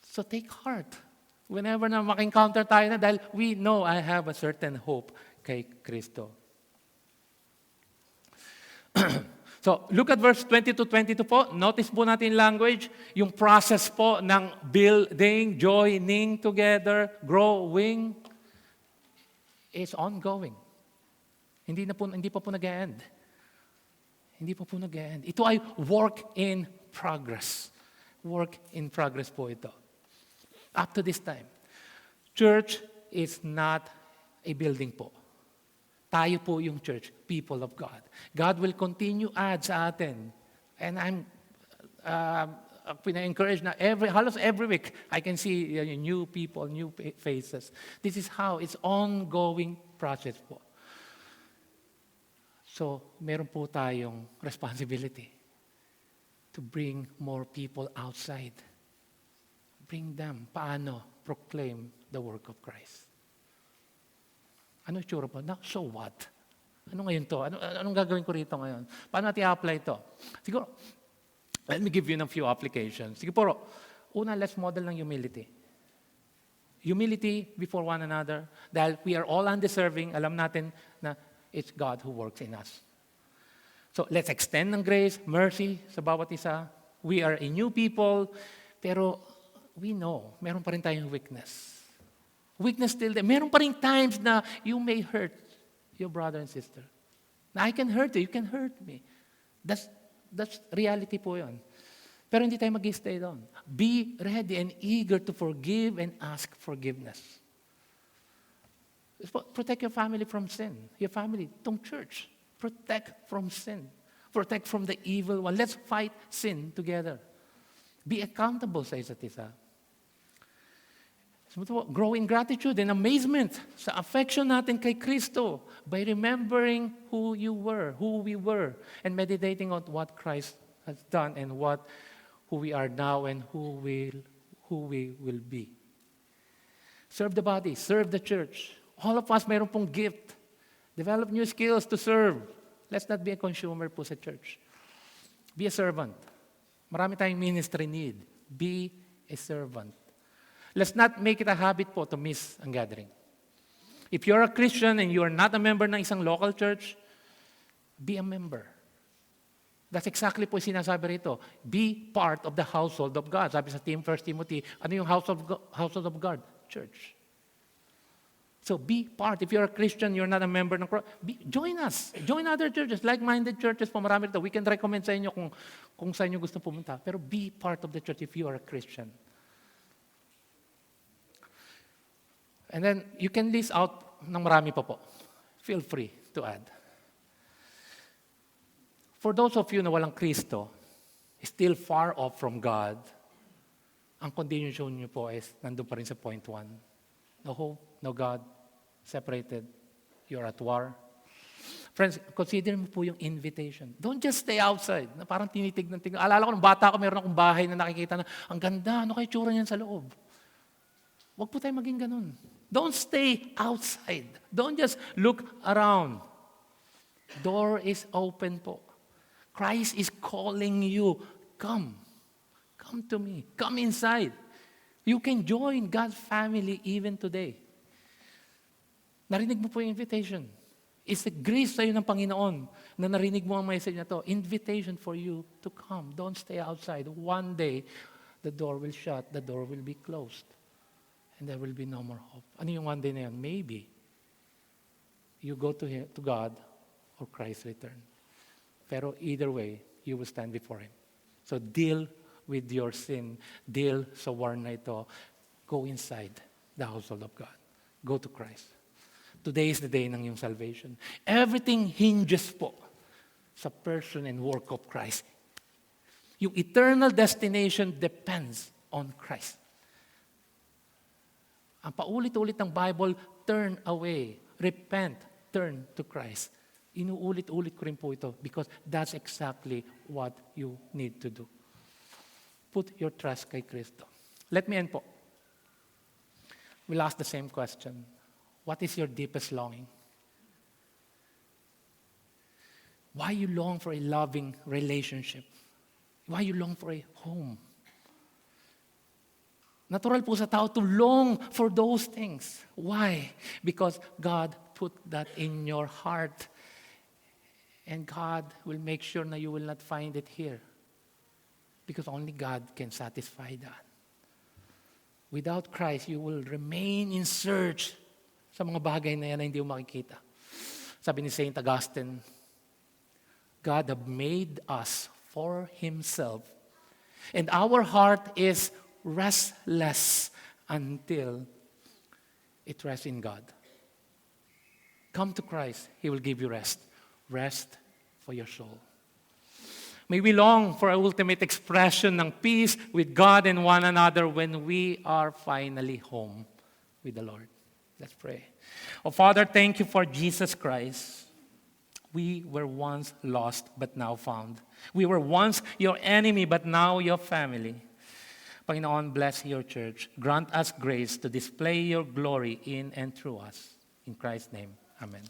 So, take heart. Whenever na maka-encounter tayo na, dahil we know I have a certain hope kay Kristo. So, look at verse 20 to 22 po. Notice po natin language, yung process po ng building, joining together, growing, is ongoing. Hindi pa po nag-end. Hindi pa po nag-end. Ito ay work in progress. Work in progress po ito. Up to this time. Church is not a building po. Tayo po yung church, people of God. God will continue add sa atin. And I'm pina-encourage na halos every week, I can see new people, new faces. This is how it's ongoing process po. So, meron po tayong responsibility to bring more people outside. Bring them. Paano? Proclaim the work of Christ. Ano yung tsura po? So what? Ano ngayon to? Anong gagawin ko rito ngayon? Paano natin i-apply ito? Siguro, let me give you a few applications. Siguro, una, let's model ng humility. Humility before one another. Dahil we are all undeserving, alam natin na it's God who works in us. So, let's extend ng grace, mercy sa bawat isa. We are a new people, pero we know, meron pa rin tayong weakness. Weakness still there. Meron pa rin times na you may hurt your brother and sister. Na I can hurt you can hurt me. That's reality po yun. Pero hindi tayo mag-stay doon. Be ready and eager to forgive and ask forgiveness. Protect your family from sin. Your family, tong church. Protect from sin. Protect from the evil one. Let's fight sin together. Be accountable sa isa't isa. Grow in gratitude and amazement sa affection natin kay Kristo by remembering who we were, and meditating on what Christ has done and who we are now and who we will be. Serve the body, serve the church. All of us mayroon pong gift. Develop new skills to serve. Let's not be a consumer po sa church. Be a servant. Marami tayong ministry need. Be a servant. Let's not make it a habit po to miss ang gathering. If you're a Christian and you are not a member ng isang local church, Be a member. That's exactly po yung sinasabi rito. Be part of the household of God. Sabi sa 1 Timothy, ano yung household of God? Church. So be part. If you're a Christian, you're not a member ng join us. Join other churches, like-minded churches po, marami rito. We can recommend sa inyo kung saan nyo gusto pumunta. Pero be part of the church if you are a Christian. And then, you can list out ng marami pa po. Feel free to add. For those of you na walang Kristo, still far off from God, ang continuation nyo po is nandun pa rin sa point 1. No hope, no God, separated, you're at war. Friends, consider mo po yung invitation. Don't just stay outside, na parang tinitignan. Alala ko, nung bata ako, meron akong bahay na nakikita na, ang ganda, ano kayo tsura niyan sa loob? Huwag po tayo maging ganun. Don't stay outside. Don't just look around. Door is open po. Christ is calling you. Come. Come to me. Come inside. You can join God's family even today. Narinig mo po yung invitation. It's a grace sa'yo ng Panginoon na narinig mo ang message na to. Invitation for you to come. Don't stay outside. One day, the door will shut, the door will be closed. And there will be no more hope. Ano yung one day na yun? Maybe you go to God or Christ return. Pero either way, you will stand before Him. So deal with your sin. Deal sa war na ito. Go inside the household of God. Go to Christ. Today is the day ng iyong salvation. Everything hinges po sa person and work of Christ. Yung eternal destination depends on Christ. Ang paulit-ulit ng Bible, turn away, repent, turn to Christ. Inuulit-ulit ko rin po ito because that's exactly what you need to do. Put your trust kay Kristo. Let me end po. We'll ask the same question. What is your deepest longing? Why you long for a loving relationship? Why you long for a home? Natural po sa tao to long for those things. Why? Because God put that in your heart. And God will make sure na you will not find it here. Because only God can satisfy that. Without Christ, you will remain in search sa mga bagay na yan na hindi mo makikita. Sabi ni Saint Augustine, God have made us for Himself. And our heart is restless until it rests in God. Come to Christ, He will give you rest. Rest for your soul. May we long for an ultimate expression ng peace with God and one another when we are finally home with the Lord. Let's pray. Oh, Father, thank you for Jesus Christ. We were once lost, but now found. We were once your enemy, but now your family. Panginoon, bless your church. Grant us grace to display your glory in and through us. In Christ's name, amen.